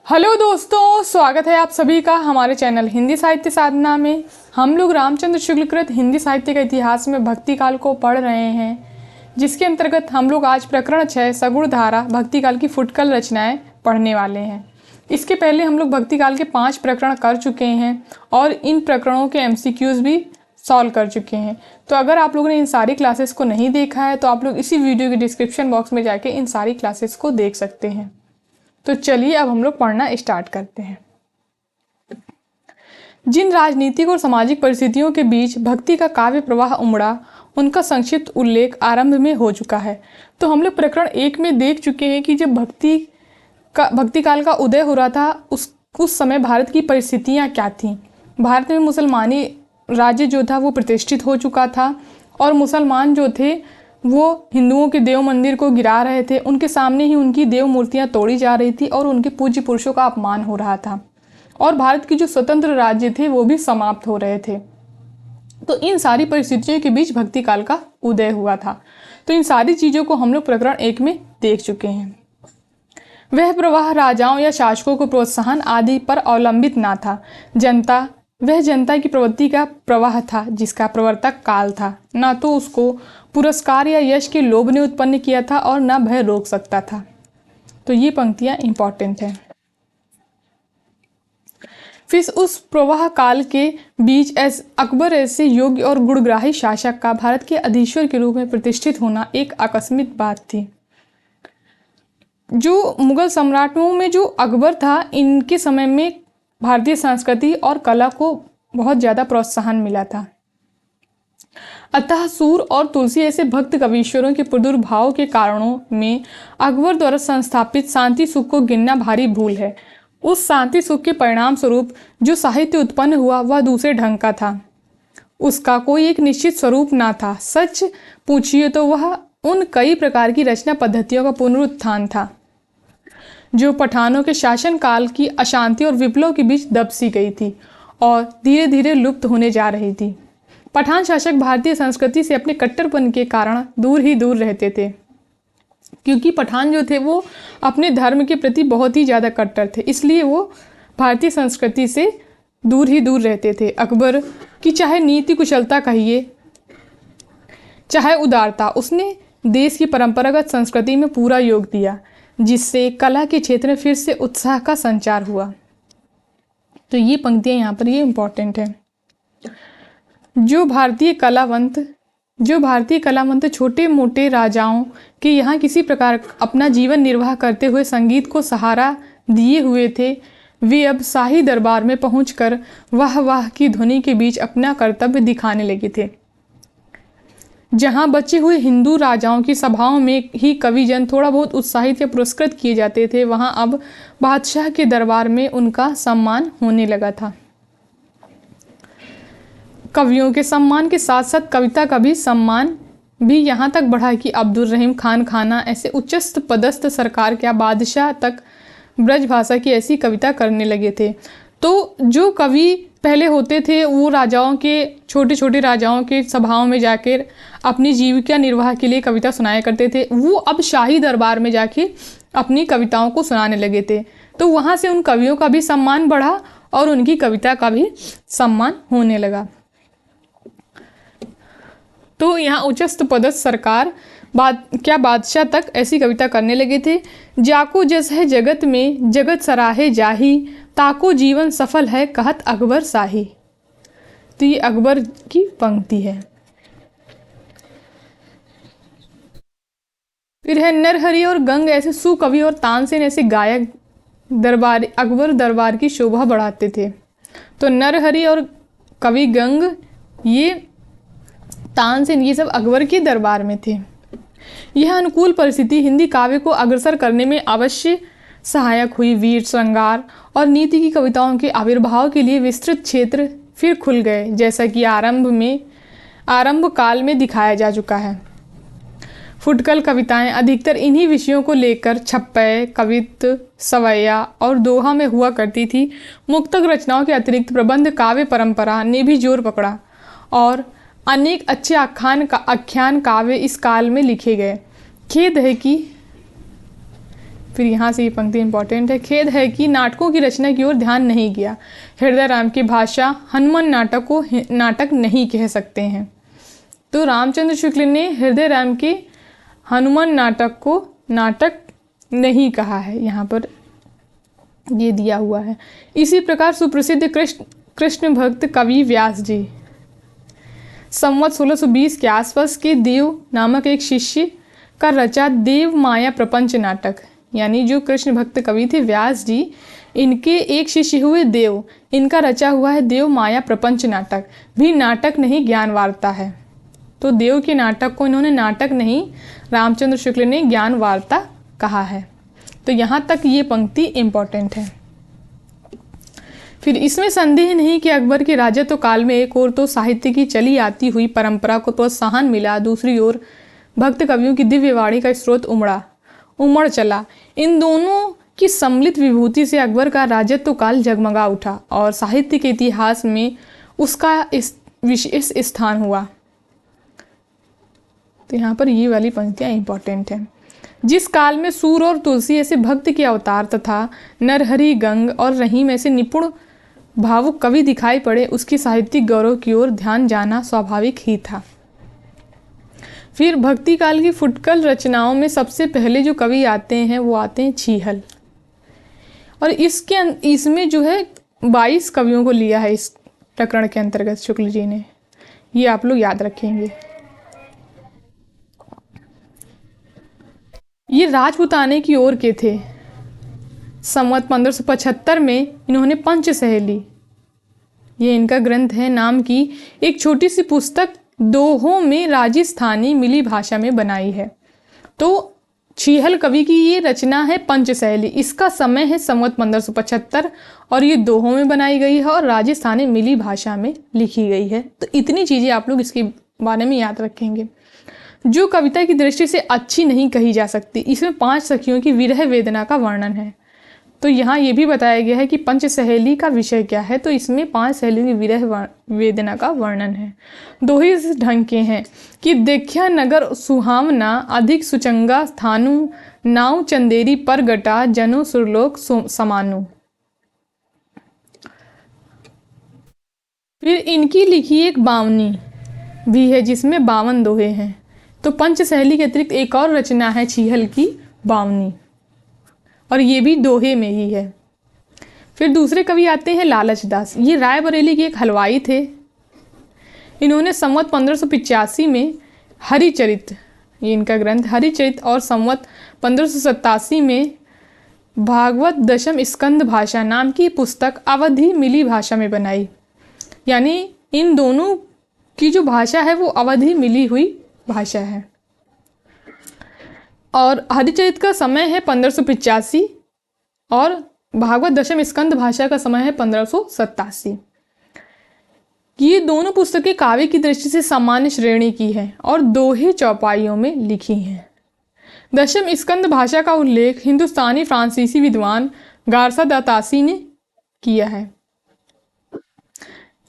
Hello दोस्तों, स्वागत है आप सभी का हमारे चैनल हिंदी साहित्य साधना में। हम लोग रामचंद्र शुक्लकृत हिंदी साहित्य का इतिहास में भक्ति काल को पढ़ रहे हैं, जिसके अंतर्गत हम लोग आज प्रकरण 6 सगुण धारा भक्ति काल की फुटकल रचनाएं पढ़ने वाले हैं। इसके पहले हम लोग भक्ति काल के 5 प्रकरण कर चुके हैं और इन प्रकरणों के MCQs भी सॉल्व कर चुके हैं। तो अगर आप लोगों ने इन सारी क्लासेस को नहीं देखा है तो आप लोग इसी वीडियो के डिस्क्रिप्शन बॉक्स में जाके इन सारी क्लासेस को देख सकते हैं। तो चलिए अब हम लोग पढ़ना स्टार्ट करते हैं। जिन राजनीतिक और सामाजिक परिस्थितियों के बीच भक्ति का काव्य प्रवाह उमड़ा, उनका संक्षिप्त उल्लेख आरंभ में हो चुका है। तो हम लोग प्रकरण 1 में देख चुके हैं कि जब भक्ति काल का उदय हो रहा था उस समय भारत की परिस्थितियां क्या थीं। भारत में मुसलमानी राज्य जो था वो प्रतिष्ठित हो चुका था और मुसलमान जो थे वो हिंदुओं के देव मंदिर को गिरा रहे थे। उनके सामने ही उनकी देव मूर्तियां तोड़ी जा रही थी और उनके पूज्य पुरुषों का अपमान हो रहा था और भारत की जो स्वतंत्र राज्य थे वो भी समाप्त हो रहे थे। तो इन सारी परिस्थितियों के बीच भक्ति काल का उदय हुआ था। तो इन सारी चीज़ों को हम लोग प्रकरण 1 में देख चुके हैं। वह प्रवाह राजाओं या शासकों को प्रोत्साहन आदि पर अवलंबित ना था। वह जनता की प्रवृत्ति का प्रवाह था जिसका प्रवर्तक काल था। ना तो उसको पुरस्कार या यश के लोभ ने उत्पन्न किया था और ना भय रोक सकता था। तो ये पंक्तियां इंपॉर्टेंट हैं। फिर उस प्रवाह काल के बीच अकबर ऐसे योग्य और गुणग्राही शासक का भारत के अधीश्वर के रूप में प्रतिष्ठित होना एक आकस्मिक बात थी। जो मुगल सम्राटों में जो अकबर था, इनके समय में भारतीय संस्कृति और कला को बहुत ज़्यादा प्रोत्साहन मिला था। अतः सूर और तुलसी ऐसे भक्त कवीश्वरों के प्रादुर्भाव के कारणों में अकबर द्वारा संस्थापित शांति सुख को गिनना भारी भूल है। उस शांति सुख के परिणाम स्वरूप जो साहित्य उत्पन्न हुआ वह दूसरे ढंग का था। उसका कोई एक निश्चित स्वरूप ना था। सच पूछिए तो वह उन कई प्रकार की रचना पद्धतियों का पुनरुत्थान था जो पठानों के शासन काल की अशांति और विप्लव के बीच दब सी गई थी और धीरे धीरे लुप्त होने जा रही थी। पठान शासक भारतीय संस्कृति से अपने कट्टरपन के कारण दूर ही दूर रहते थे, क्योंकि पठान जो थे वो अपने धर्म के प्रति बहुत ही ज़्यादा कट्टर थे, इसलिए वो भारतीय संस्कृति से दूर ही दूर रहते थे। अकबर की चाहे नीति कुशलता कहिए चाहे उदारता, उसने देश की परंपरागत संस्कृति में पूरा योग दिया, जिससे कला के क्षेत्र में फिर से उत्साह का संचार हुआ। तो ये पंक्तियां यहाँ पर ये इम्पोर्टेंट है। जो भारतीय कलावंत छोटे मोटे राजाओं के यहाँ किसी प्रकार अपना जीवन निर्वाह करते हुए संगीत को सहारा दिए हुए थे, वे अब शाही दरबार में पहुंचकर वाह वाह की ध्वनि के बीच अपना कर्तव्य दिखाने लगे थे। जहाँ बचे हुए हिंदू राजाओं की सभाओं में ही कविजन थोड़ा बहुत उत्साहित या पुरस्कृत किए जाते थे, वहाँ अब बादशाह के दरबार में उनका सम्मान होने लगा था। कवियों के सम्मान के साथ साथ कविता का भी सम्मान भी यहाँ तक बढ़ा कि अब्दुल रहीम खान खाना ऐसे उच्चस्थ पदस्थ सरकार के बादशाह तक ब्रज भाषा की ऐसी कविता करने लगे थे। तो जो कवि पहले होते थे वो छोटे छोटे राजाओं के सभाओं में जाकर अपनी जीविका निर्वाह के लिए कविता सुनाया करते थे, वो अब शाही दरबार में जाके अपनी कविताओं को सुनाने लगे थे। तो वहाँ से उन कवियों का भी सम्मान बढ़ा और उनकी कविता का भी सम्मान होने लगा। तो यहाँ उच्चस्थ पदस्थ सरकार बादशाह तक ऐसी कविता करने लगे थे। जाको जस है जगत में जगत सराहे जाही, ताको जीवन सफल है कहत अकबर शाही। तो ये अकबर की पंक्ति है। फिर है नरहरि और गंग ऐसे सुकवि और तानसेन ऐसे गायक अकबर दरबार की शोभा बढ़ाते थे। तो नरहरि और कवि गंग, ये तानसेन, ये सब अकबर के दरबार में थे। यह अनुकूल परिस्थिति हिंदी काव्य को अग्रसर करने में अवश्य सहायक हुई। वीर श्रृंगार और नीति की कविताओं के आविर्भाव के लिए विस्तृत क्षेत्र फिर खुल गए, जैसा कि आरंभ काल में दिखाया जा चुका है। फुटकल कविताएं अधिकतर इन्हीं विषयों को लेकर छप्पय, कवित्त, सवैया और दोहा में हुआ करती थी। मुक्तक रचनाओं के अतिरिक्त प्रबंध काव्य परंपरा ने भी जोर पकड़ा और अनेक अच्छे आख्यान काव्य इस काल में लिखे गए। खेद है कि फिर यहाँ से ये पंक्ति इंपॉर्टेंट है। खेद है कि नाटकों की रचना की ओर ध्यान नहीं गया। हृदय राम की भाषा हनुमान नाटक को नाटक नहीं कह सकते हैं। तो रामचंद्र शुक्ल ने हृदय राम के हनुमान नाटक को नाटक नहीं कहा है, यहाँ पर ये दिया हुआ है। इसी प्रकार सुप्रसिद्ध कृष्ण भक्त कवि व्यास जी संवत 1620 के आसपास के देव नामक एक शिष्य का रचा देव माया प्रपंच नाटक, यानी जो कृष्ण भक्त कवि थे व्यास जी, इनके एक शिष्य हुए देव, इनका रचा हुआ है देव माया प्रपंच नाटक, भी नाटक नहीं ज्ञान वार्ता है। तो देव के नाटक को इन्होंने नाटक नहीं, रामचंद्र शुक्ल ने ज्ञान वार्ता कहा है। तो यहाँ तक ये पंक्ति इम्पॉर्टेंट है। फिर इसमें संदेह नहीं कि अकबर के राजत्व काल में एक ओर तो साहित्य की चली आती हुई परंपरा को प्रोत्साहन मिला, दूसरी ओर भक्त कवियों की दिव्य वाणी का स्रोत उमड़ चला। इन दोनों की सम्मिलित विभूति से अकबर का राजत्व काल जगमगा उठा और साहित्य के इतिहास में उसका विशेष स्थान हुआ। तो यहाँ पर ये वाली पंक्तियाँ इंपॉर्टेंट हैं। जिस काल में सूर और तुलसी ऐसे भक्त के अवतार तथा नरहरि गंग और रहीम ऐसे निपुण भावुक कवि दिखाई पड़े, उसकी साहित्यिक गौरव की ओर ध्यान जाना स्वाभाविक ही था। फिर भक्ति काल की फुटकल रचनाओं में सबसे पहले जो कवि आते हैं वो आते हैं छीहल, और इसमें जो है 22 कवियों को लिया है इस प्रकरण के अंतर्गत शुक्ल जी ने, ये आप लोग याद रखेंगे। ये राजपुताने की ओर के थे। संवत 1575 में इन्होंने पंचसहेली, ये इनका ग्रंथ है, नाम की एक छोटी सी पुस्तक दोहों में राजस्थानी मिली भाषा में बनाई है। तो छीहल कवि की ये रचना है पंचसहेली, इसका समय है संवत 1575 और ये दोहों में बनाई गई है और राजस्थानी मिली भाषा में लिखी गई है। तो इतनी चीज़ें आप लोग इसके बारे में याद रखेंगे। जो कविता की दृष्टि से अच्छी नहीं कही जा सकती, इसमें 5 सखियों की विरह वेदना का वर्णन है। तो यहाँ ये भी बताया गया है कि पंचसहेली का विषय क्या है, तो इसमें 5 सहेलियों की विरह वेदना का वर्णन है। दोहे इस ढंग के हैं कि देखा नगर सुहावना, अधिक सुचंगा स्थानु, नाव चंदेरी पर गटा, जनो सुरलोक समानु। फिर इनकी लिखी एक बावनी भी है जिसमें 52 दोहे हैं। तो पंचसहेली के अतिरिक्त एक और रचना है छीहल की बावनी, और ये भी दोहे में ही है। फिर दूसरे कवि आते हैं लालच दास। ये रायबरेली के एक हलवाई थे। इन्होंने संवत 1585 में हरिचरित, ये इनका ग्रंथ हरिचरित, और संवत 1587 में भागवत दशम स्कंद भाषा नाम की पुस्तक अवधि मिली भाषा में बनाई। यानी इन दोनों की जो भाषा है वो अवधि मिली हुई भाषा है। और हरिचरित का समय है 1585 और भागवत दशम स्कंद भाषा का समय है 1587। ये दोनों पुस्तकें काव्य की दृष्टि से सामान्य श्रेणी की हैं और दोहे चौपाइयों में लिखी हैं। दशम स्कंद भाषा का उल्लेख हिंदुस्तानी फ्रांसीसी विद्वान गारसा दातासी ने किया है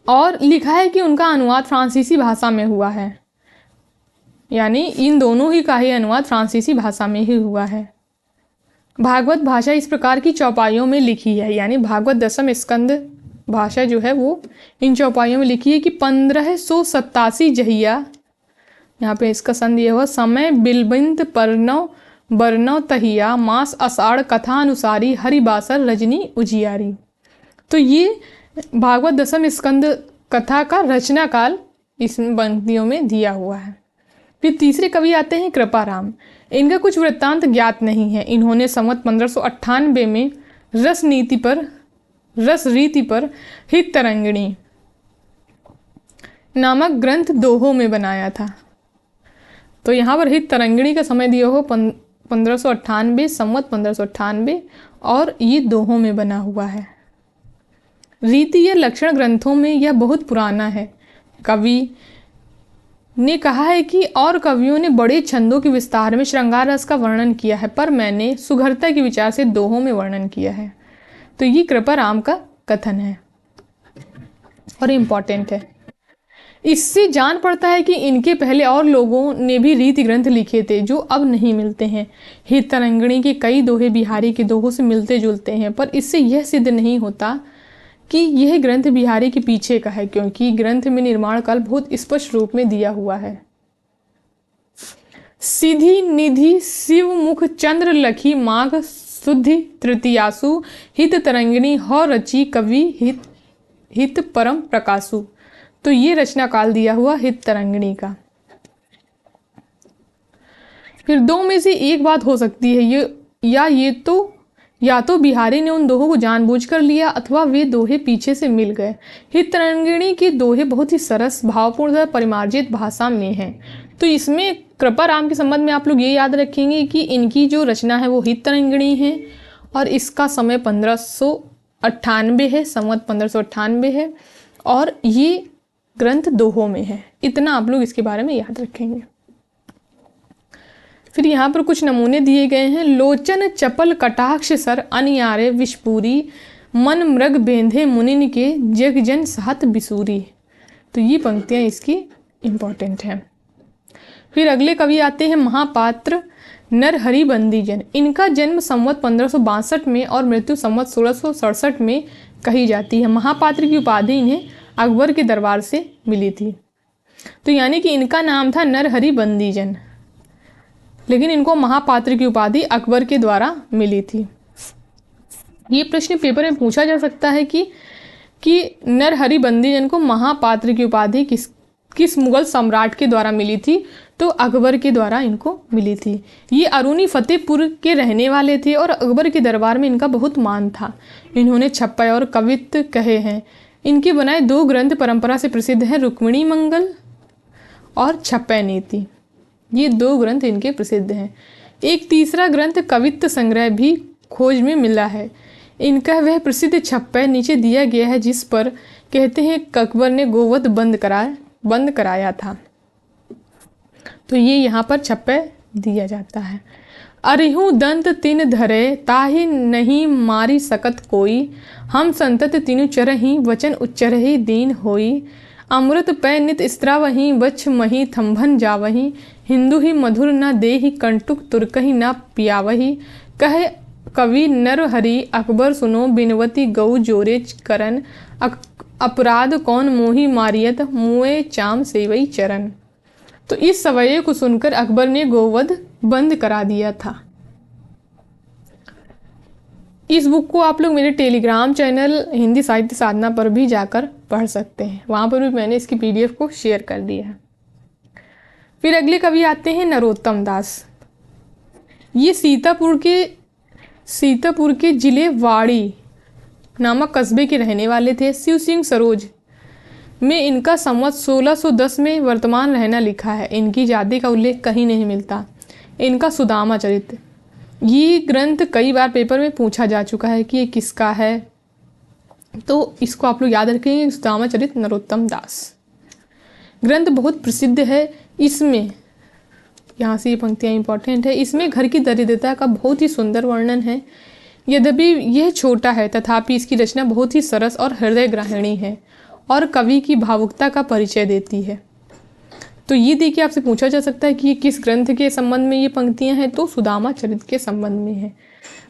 और लिखा है कि उनका अनुवाद फ्रांसीसी भाषा में हुआ है। यानी इन दोनों ही का ही अनुवाद फ्रांसीसी भाषा में ही हुआ है। भागवत भाषा इस प्रकार की चौपाइयों में लिखी है, यानी भागवत दशम स्कंद भाषा जो है वो इन चौपाइयों में लिखी है कि 1587 जहिया, यहाँ पे इसका सन दिया हुआ, समय बिलबिंद परनव बरनव तहिया, मास अषाढ़ कथा अनुसारी, हरिबासर रजनी उजियारी। तो ये भागवत दशम स्कंद कथा का रचना काल इस पंक्तियों में दिया हुआ है। फिर तीसरे कवि आते हैं कृपाराम। इनका कुछ वृत्तांत ज्ञात नहीं है। इन्होंने संवत 1598 में रस रीति पर हित तरंगिणी नामक ग्रंथ दोहों में बनाया था। तो यहाँ पर हित तरंगिणी का समय दिया हो 1598, संवत 1598, और ये दोहों में बना हुआ है। रीति या लक्षण ग्रंथों में यह बहुत पुराना है। कवि ने कहा है कि और कवियों ने बड़े छंदों के विस्तार में श्रृंगार रस का वर्णन किया है, पर मैंने सुघरता के विचार से दोहों में वर्णन किया है। तो ये कृपाराम का कथन है और इम्पॉर्टेंट है। इससे जान पड़ता है कि इनके पहले और लोगों ने भी रीति ग्रंथ लिखे थे जो अब नहीं मिलते हैं। हित तरंगिणी के कई दोहे बिहारी के दोहों से मिलते जुलते हैं, पर इससे यह सिद्ध नहीं होता कि यह ग्रंथ बिहारी के पीछे का है, क्योंकि ग्रंथ में निर्माण काल बहुत स्पष्ट रूप में दिया हुआ है। सिद्धि निधि शिव मुख चंद्र लखी माघ शुद्धि तृतीयासु हित तरंगिणी हो रची कवि हित परम प्रकाशु। तो ये रचना काल दिया हुआ हित तरंगिणी का। फिर दो में से एक बात हो सकती है, या तो बिहारी ने उन दोहों को जानबूझकर लिया अथवा वे दोहे पीछे से मिल गए। हित तरंगिणी के दोहे बहुत ही सरस, भावपूर्ण और परिमार्जित भाषा में हैं। तो इसमें कृपाराम के संबंध में आप लोग ये याद रखेंगे कि इनकी जो रचना है वो हित तरंगिणी है और इसका समय 1598 है, संवत 1598 है और ये ग्रंथ दोहों में है। इतना आप लोग इसके बारे में याद रखेंगे। फिर यहाँ पर कुछ नमूने दिए गए हैं। लोचन चपल कटाक्ष सर अनियारे विषपूरी मन मृग बेंधे मुनिन के जग जन सहत बिसूरी। तो ये पंक्तियाँ इसकी इम्पॉर्टेंट हैं। फिर अगले कवि आते हैं महापात्र नरहरि बंदीजन। इनका जन्म संवत 1562 में और मृत्यु संवत 1667 में कही जाती है। महापात्र की उपाधि इन्हें अकबर के दरबार से मिली थी। तो यानी कि इनका नाम था नरहरि बंदीजन, लेकिन इनको महापात्र की उपाधि अकबर के द्वारा मिली थी। ये प्रश्न पेपर में पूछा जा सकता है कि नरहरि बंदीजन को महापात्र की उपाधि किस मुगल सम्राट के द्वारा मिली थी? तो अकबर के द्वारा इनको मिली थी। ये अरूनी फतेहपुर के रहने वाले थे और अकबर के दरबार में इनका बहुत मान था। इन्होंने छप्पय और कवित्त कहे हैं। इनके बनाए दो ग्रंथ परंपरा से प्रसिद्ध हैं, रुक्मिणी मंगल और छप्पय नीति। ये दो ग्रंथ इनके प्रसिद्ध हैं। एक तीसरा ग्रंथ कवित्त संग्रह भी खोज में मिला है। इनका वह प्रसिद्ध छप्पय नीचे दिया गया है, जिस पर कहते हैं अकबर ने गोवध बंद कराया था। तो ये यहाँ पर छप्पय दिया जाता है। अरिहु दंत तिन धरे ताहि नहीं मारी सकत कोई, हम संतत तिनु चरहि वचन उच्चरहि दीन होई, अमृत पै नित स्त्रावहि वछ मही थंभन जावहि, हिंदू ही मधुर न देहि कंटुक तुर्कहि न पियावहि, कहे कवि नरहरि अकबर सुनो बिनवती गौ जोरे करन, अपराध कौन मोहि मारियत मुए चाम सेवई चरण। तो इस सवये को सुनकर अकबर ने गोवध बंद करा दिया था। इस बुक को आप लोग मेरे टेलीग्राम चैनल हिंदी साहित्य साधना पर भी जाकर पढ़ सकते हैं। वहाँ पर भी मैंने इसकी PDF को शेयर कर दिया है। फिर अगले कवि आते हैं नरोत्तम दास। ये सीतापुर के जिले वाड़ी नामक कस्बे के रहने वाले थे। शिव सिंह सरोज में इनका संवत 1610 में वर्तमान रहना लिखा है। इनकी जाति का उल्लेख कहीं नहीं मिलता। इनका सुदामा चरित्र, ये ग्रंथ कई बार पेपर में पूछा जा चुका है कि ये किसका है, तो इसको आप लोग याद रखेंगे। सुदामा चरित्र नरोत्तम दास ग्रंथ बहुत प्रसिद्ध है। इसमें यहाँ से ये पंक्तियाँ इंपॉर्टेंट है। इसमें घर की दरिद्रता का बहुत ही सुंदर वर्णन है। यद्यपि यह छोटा है तथापि इसकी रचना बहुत ही सरस और हृदय ग्राहिणी है और कवि की भावुकता का परिचय देती है। तो ये देखिए, आपसे पूछा जा सकता है कि ये किस ग्रंथ के संबंध में ये पंक्तियां हैं, तो सुदामा चरित्र के संबंध में है।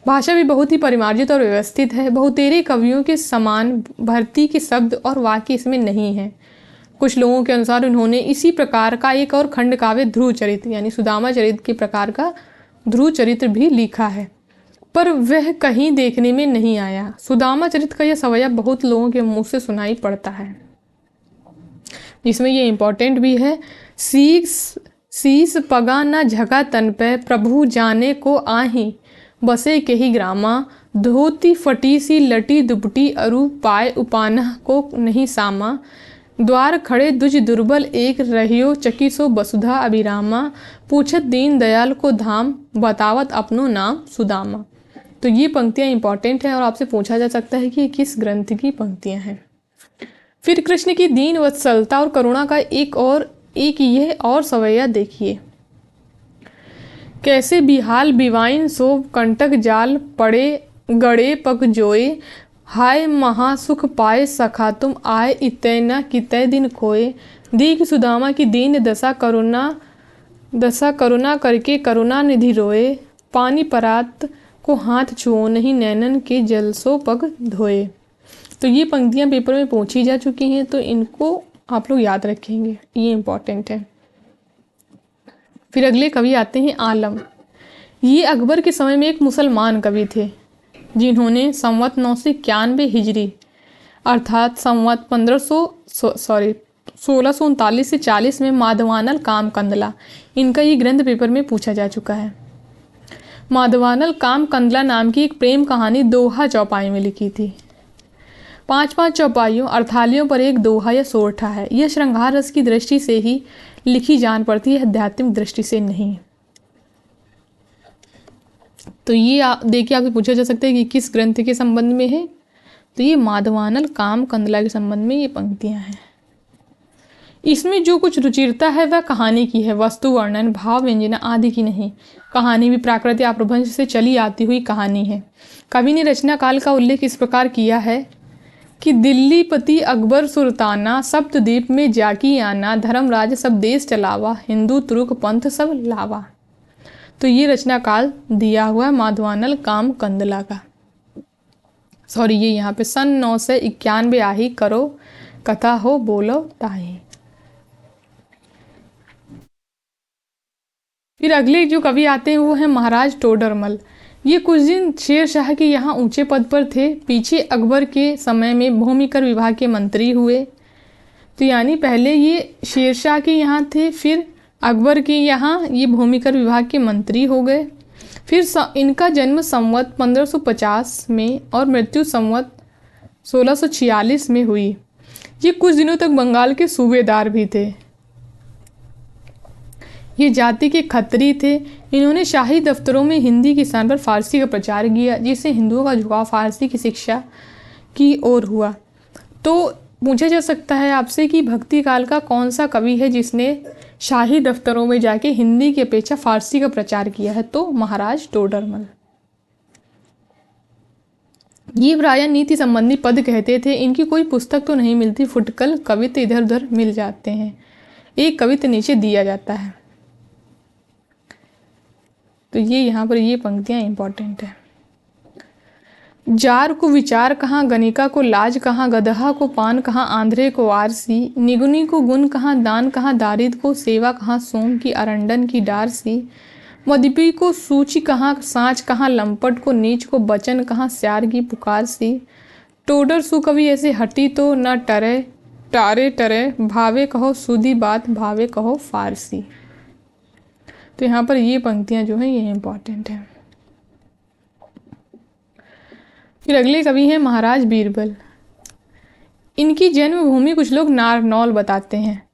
भाषा भी बहुत ही परिमार्जित और व्यवस्थित है। बहुतेरे कवियों के समान भर्ती के शब्द और वाक्य इसमें नहीं है। कुछ लोगों के अनुसार उन्होंने इसी प्रकार का एक और खंड काव्य ध्रुव चरित्र यानी सुदामा चरित्र के प्रकार का ध्रुव चरित्र भी लिखा है, पर वह कहीं देखने में नहीं आया। सुदामा चरित्र का यह सवैया बहुत लोगों के मुँह से सुनाई पड़ता है, जिसमें ये इम्पोर्टेंट भी है। शीस पगा न झगा तन पे, प्रभु जाने को आही बसे के ही ग्रामा, धोती फटी सी लटी दुपटी अरु पाए उपानह को नहीं सामा, द्वार खड़े दुज दुर्बल एक रहियो चकी सो वसुधा अभिरामा, पूछत दीन दयाल को धाम बतावत अपनो नाम सुदामा। तो ये पंक्तियाँ इंपॉर्टेंट हैं और आपसे पूछा जा सकता है कि ये किस ग्रंथ की पंक्तियाँ हैं। फिर कृष्ण की दीन वत्सलता और करुणा का एक यह और सवैया देखिए। कैसे बिहाल बिवाइन सो कंटक जाल पड़े गड़े पक जोए, हाय महासुख पाए सखा तुम आए इतै न कितै दिन खोए, देख सुदामा की दीन दशा करुणा करके करुणा निधि रोए, पानी परात को हाथ छुओ नहीं नैनन के जल सो पग धोए। तो ये पंक्तियां पेपर में पूछी जा चुकी हैं, तो इनको आप लोग याद रखेंगे, ये इम्पोर्टेंट है। फिर अगले कवि आते हैं आलम। ये अकबर के समय में एक मुसलमान कवि थे जिन्होंने संवत 991 हिजरी अर्थात संवत 1639 से 40 में माधवानल काम कंदला, इनका ये ग्रंथ पेपर में पूछा जा चुका है। माधवानल काम कंदला नाम की एक प्रेम कहानी दोहा चौपाई में लिखी थी। 5-5 चौपाइयों अर्थालियों पर एक दोहा या सोरठा है। यह श्रृंगार रस की दृष्टि से ही लिखी जान पड़ती है, आध्यात्मिक दृष्टि से नहीं। तो ये देखिए आपसे पूछा जा सकता है कि किस ग्रंथ के संबंध में है, तो ये माधवानल काम कंदला के संबंध में ये पंक्तियां हैं। इसमें जो कुछ रुचिरता है वह कहानी की है, वस्तु वर्णन भाव व्यंजना आदि की नहीं। कहानी भी प्राकृत या प्रभंश से चली आती हुई कहानी है। कवि ने रचना काल का उल्लेख इस प्रकार किया है कि दिल्ली पति अकबर सुल्ताना, सप्तद्वीप में जाकी आना, धर्मराज सब देश चलावा, हिंदू तुर्क पंथ सब लावा। तो ये रचना काल दिया हुआ है माधवानल काम कंदला का। सॉरी, ये यहाँ पे सन 991 आही करो कथा हो बोलो ताही। फिर अगले जो कवि आते हैं वो है महाराज टोडरमल। ये कुछ दिन शेरशाह के यहाँ ऊंचे पद पर थे। पीछे अकबर के समय में भूमिकर विभाग के मंत्री हुए। तो यानी पहले ये शेरशाह के यहाँ थे, फिर अकबर के यहाँ ये भूमिकर विभाग के मंत्री हो गए। फिर इनका जन्म संवत 1550 में और मृत्यु संवत 1646 में हुई। ये कुछ दिनों तक बंगाल के सूबेदार भी थे। ये जाति के खत्री थे। इन्होंने शाही दफ्तरों में हिंदी के स्थान पर फारसी का प्रचार किया, जिससे हिंदुओं का झुकाव फारसी की शिक्षा की ओर हुआ। तो पूछा जा सकता है आपसे कि भक्ति काल का कौन सा कवि है जिसने शाही दफ्तरों में जाके हिंदी की अपेक्षा फारसी का प्रचार किया है, तो महाराज टोडरमल। ये प्रायः नीति संबंधी पद कहते थे। इनकी कोई पुस्तक तो नहीं मिलती, फुटकल कविता इधर उधर मिल जाते हैं, एक कविता नीचे दिया जाता है। तो ये यहाँ पर ये पंक्तियां इंपॉर्टेंट है। जार को विचार कहाँ, गणिका को लाज कहाँ, गदहा को पान कहाँ, आंध्रे को आरसी, निगुनी को गुण कहाँ, दान कहाँ, दारिद को सेवा कहाँ, सोम की अरंडन की डारसी, मदिपी को सूची कहाँ, सांच कहाँ, लंपट को नीच को बचन कहाँ, स्यार की पुकार सी, टोडर सुकवि ऐसे हटी तो न टरे टारे टरे, भावे कहो सुधी बात भावे कहो फारसी। तो यहाँ पर ये पंक्तियाँ जो हैं ये इंपॉर्टेंट है। फिर अगले कवि हैं महाराज बीरबल। इनकी जन्मभूमि कुछ लोग नारनौल बताते हैं।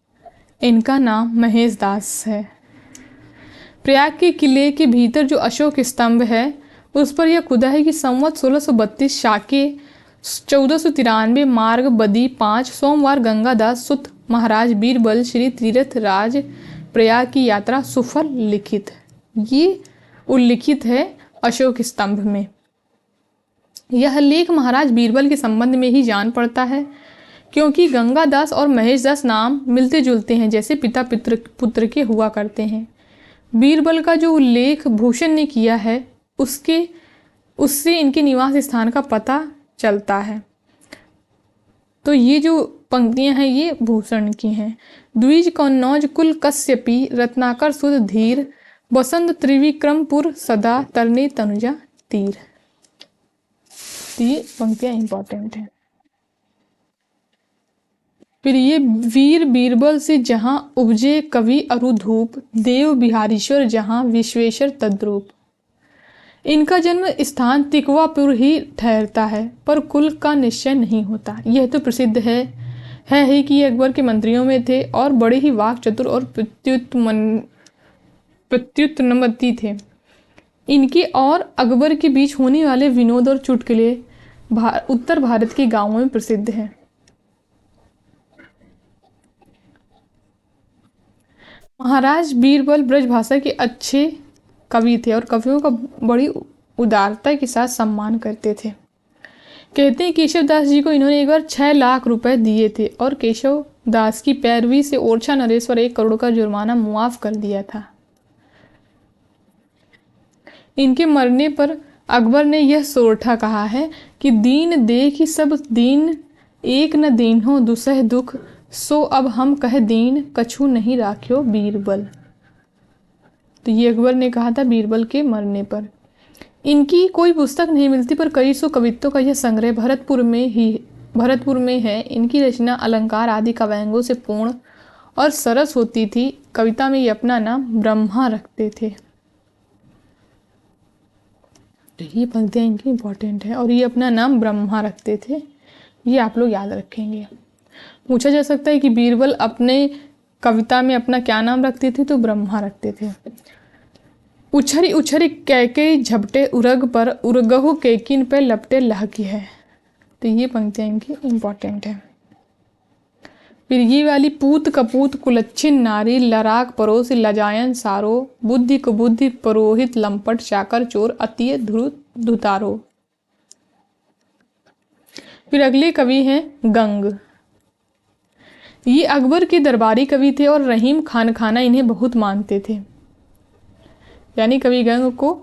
इनका नाम महेश दास है। प्रयाग के किले के भीतर जो अशोक स्तंभ है उस पर यह खुदा है कि संवत 1632 शाके 1493 मार्ग बदी 5 सोमवार गंगादास सुत महाराज बीरबल श्री तीर्थ राज प्रयाग की यात्रा सुफल लिखित। ये उल्लिखित है अशोक स्तंभ में। यह लेख महाराज बीरबल के संबंध में ही जान पड़ता है, क्योंकि गंगादास और महेश दास नाम मिलते जुलते हैं, जैसे पिता पुत्र के हुआ करते हैं। बीरबल का जो उल्लेख भूषण ने किया है उससे इनके निवास स्थान का पता चलता है। तो ये जो पंक्तियां हैं ये भूषण की हैं। द्विज कन्नौज कुल कश्यपी रत्नाकर सुध धीर, बसंत त्रिविक्रमपुर सदा तरने तनुजा तीर। ये पंक्तियां इंपॉर्टेंट हैं। फिर ये वीर बीरबल से जहां उपजे कवि अरुधूप, देव बिहारीश्वर जहां विश्वेश्वर तद्रूप। इनका जन्म स्थान तिकवापुर ही ठहरता है, पर कुल का निश्चय नहीं होता। यह तो प्रसिद्ध है कि ये अकबर के मंत्रियों में थे और बड़े ही वाक चतुर और प्रत्युत्पन्नमती थे। इनके और अकबर के बीच होने वाले विनोद और चुटकुले उत्तर भारत के गांवों में प्रसिद्ध हैं। महाराज बीरबल ब्रजभाषा के अच्छे कवि थे और कवियों का बड़ी उदारता के साथ सम्मान करते थे। कहते हैं केशव दास जी को इन्होंने एक बार 6 लाख रुपए दिए थे और केशव दास की पैरवी से ओरछा नरेश पर 1 करोड़ का जुर्माना मुआफ कर दिया था। इनके मरने पर अकबर ने यह सोरठा कहा है कि दीन देखि सब दीन, एक न दीन हो दुसह दुख, सो अब हम कह दीन, कछु नहीं राख्यो बीरबल। तो ये अकबर ने कहा था बीरबल के मरने पर। इनकी कोई पुस्तक नहीं मिलती, पर कई सौ कवित्तों का यह संग्रह भरतपुर में है। इनकी रचना अलंकार आदि काव्यांगों से पूर्ण और सरस होती थी। कविता में ये अपना नाम ब्रह्मा रखते थे। तो ये पंक्तियाँ इनकी इंपॉर्टेंट है, और ये अपना नाम ब्रह्मा रखते थे, ये आप लोग याद रखेंगे। पूछा जा सकता है कि बीरबल अपने कविता में अपना क्या नाम रखते थे, तो ब्रह्मा रखते थे। उछरी उछरी कैके झपटे उरग पर, उरगहु केकिन पे लपटे लहकी है। तो ये पंक्तियाँ इनकी इम्पॉर्टेंट है। फिर ये वाली पूत कपूत कुलच्छिन नारी, लराक परोस लजायन सारो, बुद्धि कुबुद्धि पुरोहित लंपट, चाकर चोर अतिय धुतारो। फिर अगले कवि हैं गंग। ये अकबर के दरबारी कवि थे और रहीम खान खाना इन्हें बहुत मानते थे। यानी कवि गंग को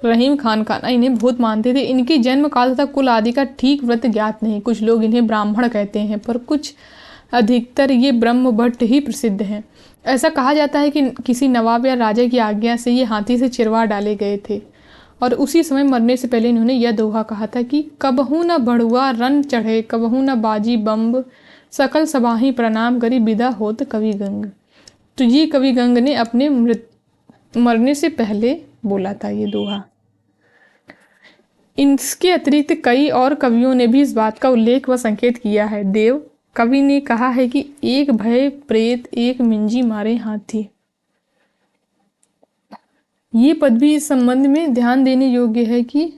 रहीम खान खाना इन्हें बहुत मानते थे। इनके जन्म काल तथा कुल आदि का ठीक व्रत ज्ञात नहीं। कुछ लोग इन्हें ब्राह्मण कहते हैं, पर कुछ अधिकतर ये ब्रह्म भट्ट ही प्रसिद्ध हैं। ऐसा कहा जाता है कि किसी नवाब या राजा की आज्ञा से ये हाथी से चिरवा डाले गए थे, और उसी समय मरने से पहले इन्होंने यह दोहा कहा था कि कबहू न बढ़ुआ रन चढ़े, कबहू न बाजी बम्ब, सकल सबाही प्रणाम करी, विदा होत कवि गंग। तो ये कवि गंग ने अपने मरने से पहले बोला था ये दोहा। इसके अतिरिक्त कई और कवियों ने भी इस बात का उल्लेख व संकेत किया है। देव कवि ने कहा है कि एक भय प्रेत, एक मिंजी मारे हाथी। ये पद भी इस संबंध में ध्यान देने योग्य है कि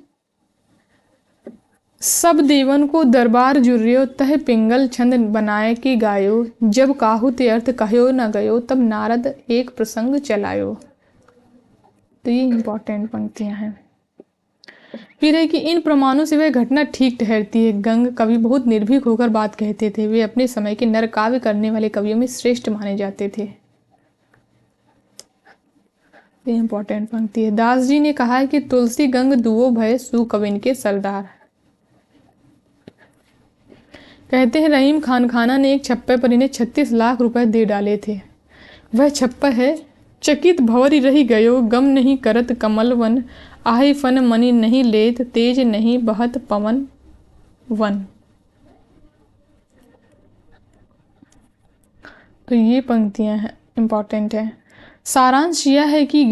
सब देवन को दरबार जुर्यो, तह पिंगल छंद बनाए के गायो, जब काहू ते अर्थ कहो न गयो, तब नारद एक प्रसंग चलायो। तो ये इंपॉर्टेंट पंक्तियां हैं। फिर है कि इन प्रमाणों से वह घटना ठीक ठहरती है। गंग कवि बहुत निर्भीक होकर बात कहते थे। वे अपने समय के नरकाव्य करने वाले कवियों में श्रेष्ठ माने जाते थे। ये इंपॉर्टेंट पंक्ति है। दास जी ने कहा है कि तुलसी गंग दुओ भय, सु कविन के सरदार। कहते हैं रहीम खान खाना ने एक छप्पे पर इन्हें 36 लाख रुपए दे डाले थे। वह छप्पा है चकित भंवरी रही गयो, गम नहीं करत कमल वन, आहि फन मनि नहीं लेत, तेज नहीं बहत पवन वन। तो ये पंक्तियां हैं इंपॉर्टेंट है। सारांश यह है कि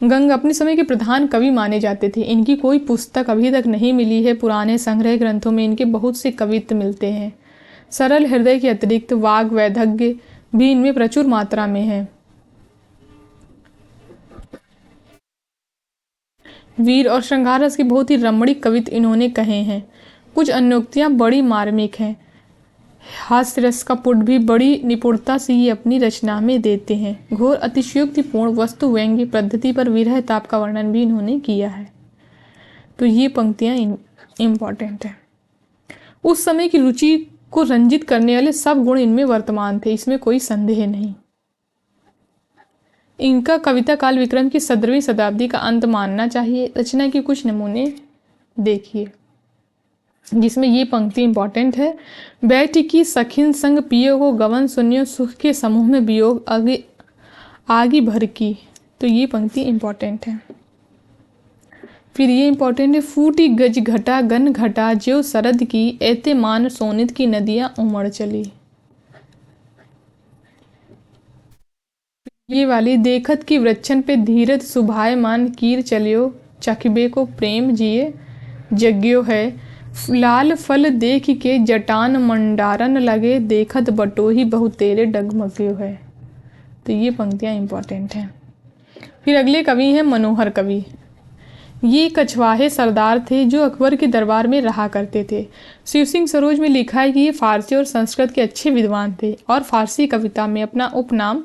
गंग अपने समय के प्रधान कवि माने जाते थे। इनकी कोई पुस्तक अभी तक नहीं मिली है। पुराने संग्रह ग्रंथों में इनके बहुत से कवित्व मिलते हैं। सरल हृदय के अतिरिक्त वाग वैधज्ञ भी इनमें प्रचुर मात्रा में है। वीर और श्रृंगार रस के बहुत ही रमणीक कवित्व इन्होंने कहे हैं। कुछ अन्योक्तियां बड़ी मार्मिक हैं। हास्य रस का पुट भी बड़ी निपुणता से ये अपनी रचना में देते हैं। घोर अतिशयोक्तिपूर्ण वस्तु व्यंग्य पद्धति पर विरह ताप का वर्णन भी इन्होंने किया है। तो ये पंक्तियां इम्पॉर्टेंट है। उस समय की रुचि को रंजित करने वाले सब गुण इनमें वर्तमान थे, इसमें कोई संदेह नहीं। इनका कविता काल विक्रम की 17वीं शताब्दी का अंत मानना चाहिए। रचना के कुछ नमूने देखिए, जिसमें ये पंक्ति इंपॉर्टेंट है। बैठ की सखिन संग पियो को गवन सुनियो, सुख के समूह में वियोग आगे भर की। तो ये पंक्ति इंपॉर्टेंट है। फिर ये इंपॉर्टेंट है। फूटी गज घटा गन घटा, ज्यो सरद की, ऐते मान सोनित की नदियां उमड़ चली। ये वाली देखत की वृक्षन पे धीरज सुभायमान, कीर चलियो चखबे को प्रेम जिए जग्यो है, लाल फल देख के जटान मंडारन लगे, देखत बटोही बहु तेरे डगमग्यो है। तो ये पंक्तियां इंपॉर्टेंट हैं। फिर अगले कवि हैं मनोहर कवि। ये कछवाहे सरदार थे जो अकबर के दरबार में रहा करते थे। शिव सिंह सरोज में लिखा है कि ये फारसी और संस्कृत के अच्छे विद्वान थे और फारसी कविता में अपना उपनाम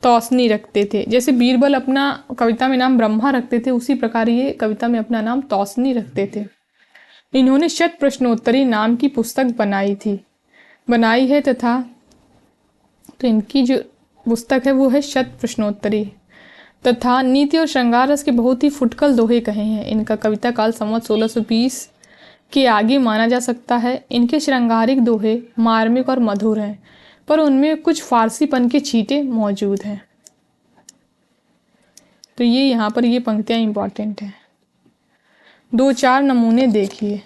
तौसनी रखते थे। जैसे बीरबल अपना कविता में नाम ब्रह्मा रखते थे, उसी प्रकार ये कविता में अपना नाम तौसनी रखते थे। इन्होंने शत प्रश्नोत्तरी नाम की पुस्तक बनाई थी। बनाई है तथा तो इनकी जो पुस्तक है वो है शत प्रश्नोत्तरी तथा नीति और श्रृंगार रस के बहुत ही फुटकल दोहे कहे हैं। इनका कविता काल संवत 1620 के आगे माना जा सकता है। इनके श्रृंगारिक दोहे मार्मिक और मधुर हैं, पर उनमें कुछ फारसीपन के छींटे मौजूद हैं। तो ये यहाँ पर ये पंक्तियाँ इंपॉर्टेंट हैं। 2-4 नमूने देखिए।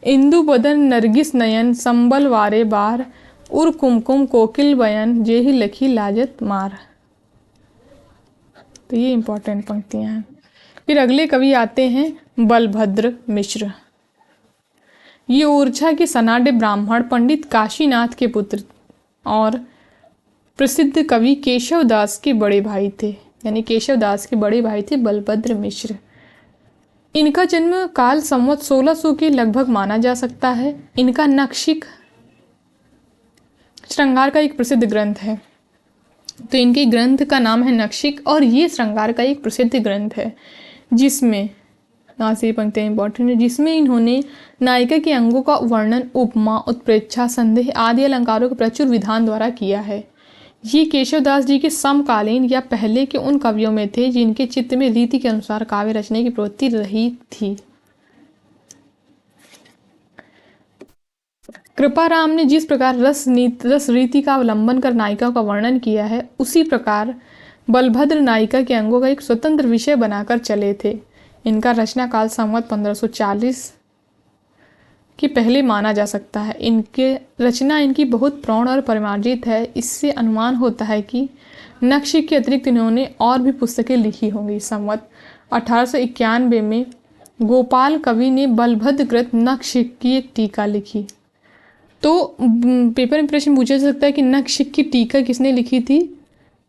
इंदु बदन नरगिस नयन संबल वारे बार उर कुमकुम कोकिल बयन जे ही लखी लाजत मार। तो ये इंपॉर्टेंट पंक्तियाँ हैं। फिर अगले कवि आते हैं बलभद्र मिश्र। ये ओरछा के सनाडे ब्राह्मण पंडित काशीनाथ के पुत्र और प्रसिद्ध कवि केशव दास के बड़े भाई थे, यानी केशव दास के बड़े भाई थे बलभद्र मिश्र। इनका जन्म काल संवत 1600 के लगभग माना जा सकता है। इनका नक्षिक श्रृंगार का एक प्रसिद्ध ग्रंथ है। तो इनके ग्रंथ का नाम है नक्षिक और ये श्रृंगार का एक प्रसिद्ध ग्रंथ है, जिसमें यहाँ से ये पंक्तियाँ इंपॉर्टेंट है, जिसमें इन्होंने नायिका के अंगों का वर्णन उपमा, उत्प्रेक्षा, संदेह आदि अलंकारों के प्रचुर विधान द्वारा किया है। ये केशवदास जी के समकालीन या पहले के उन कवियों में थे जिनके चित्त में रीति के अनुसार काव्य रचने की प्रवृत्ति रही थी। कृपाराम ने जिस प्रकार रस रीति का अवलंबन कर नायिका का वर्णन किया है, उसी प्रकार बलभद्र नायिका के अंगों का एक स्वतंत्र विषय बनाकर चले थे। इनका रचना काल संवत 1540 के पहले माना जा सकता है। इनके रचना इनकी बहुत प्रौढ़ और परिमार्जित है। इससे अनुमान होता है कि नक्षिक के अतिरिक्त इन्होंने और भी पुस्तकें लिखी होंगी। संवत 1891 में गोपाल कवि ने बलभद्रकृत नक्षिक की एक टीका लिखी। तो पेपर में प्रश्न पूछा जा सकता है कि नक्षिक की टीका किसने लिखी थी?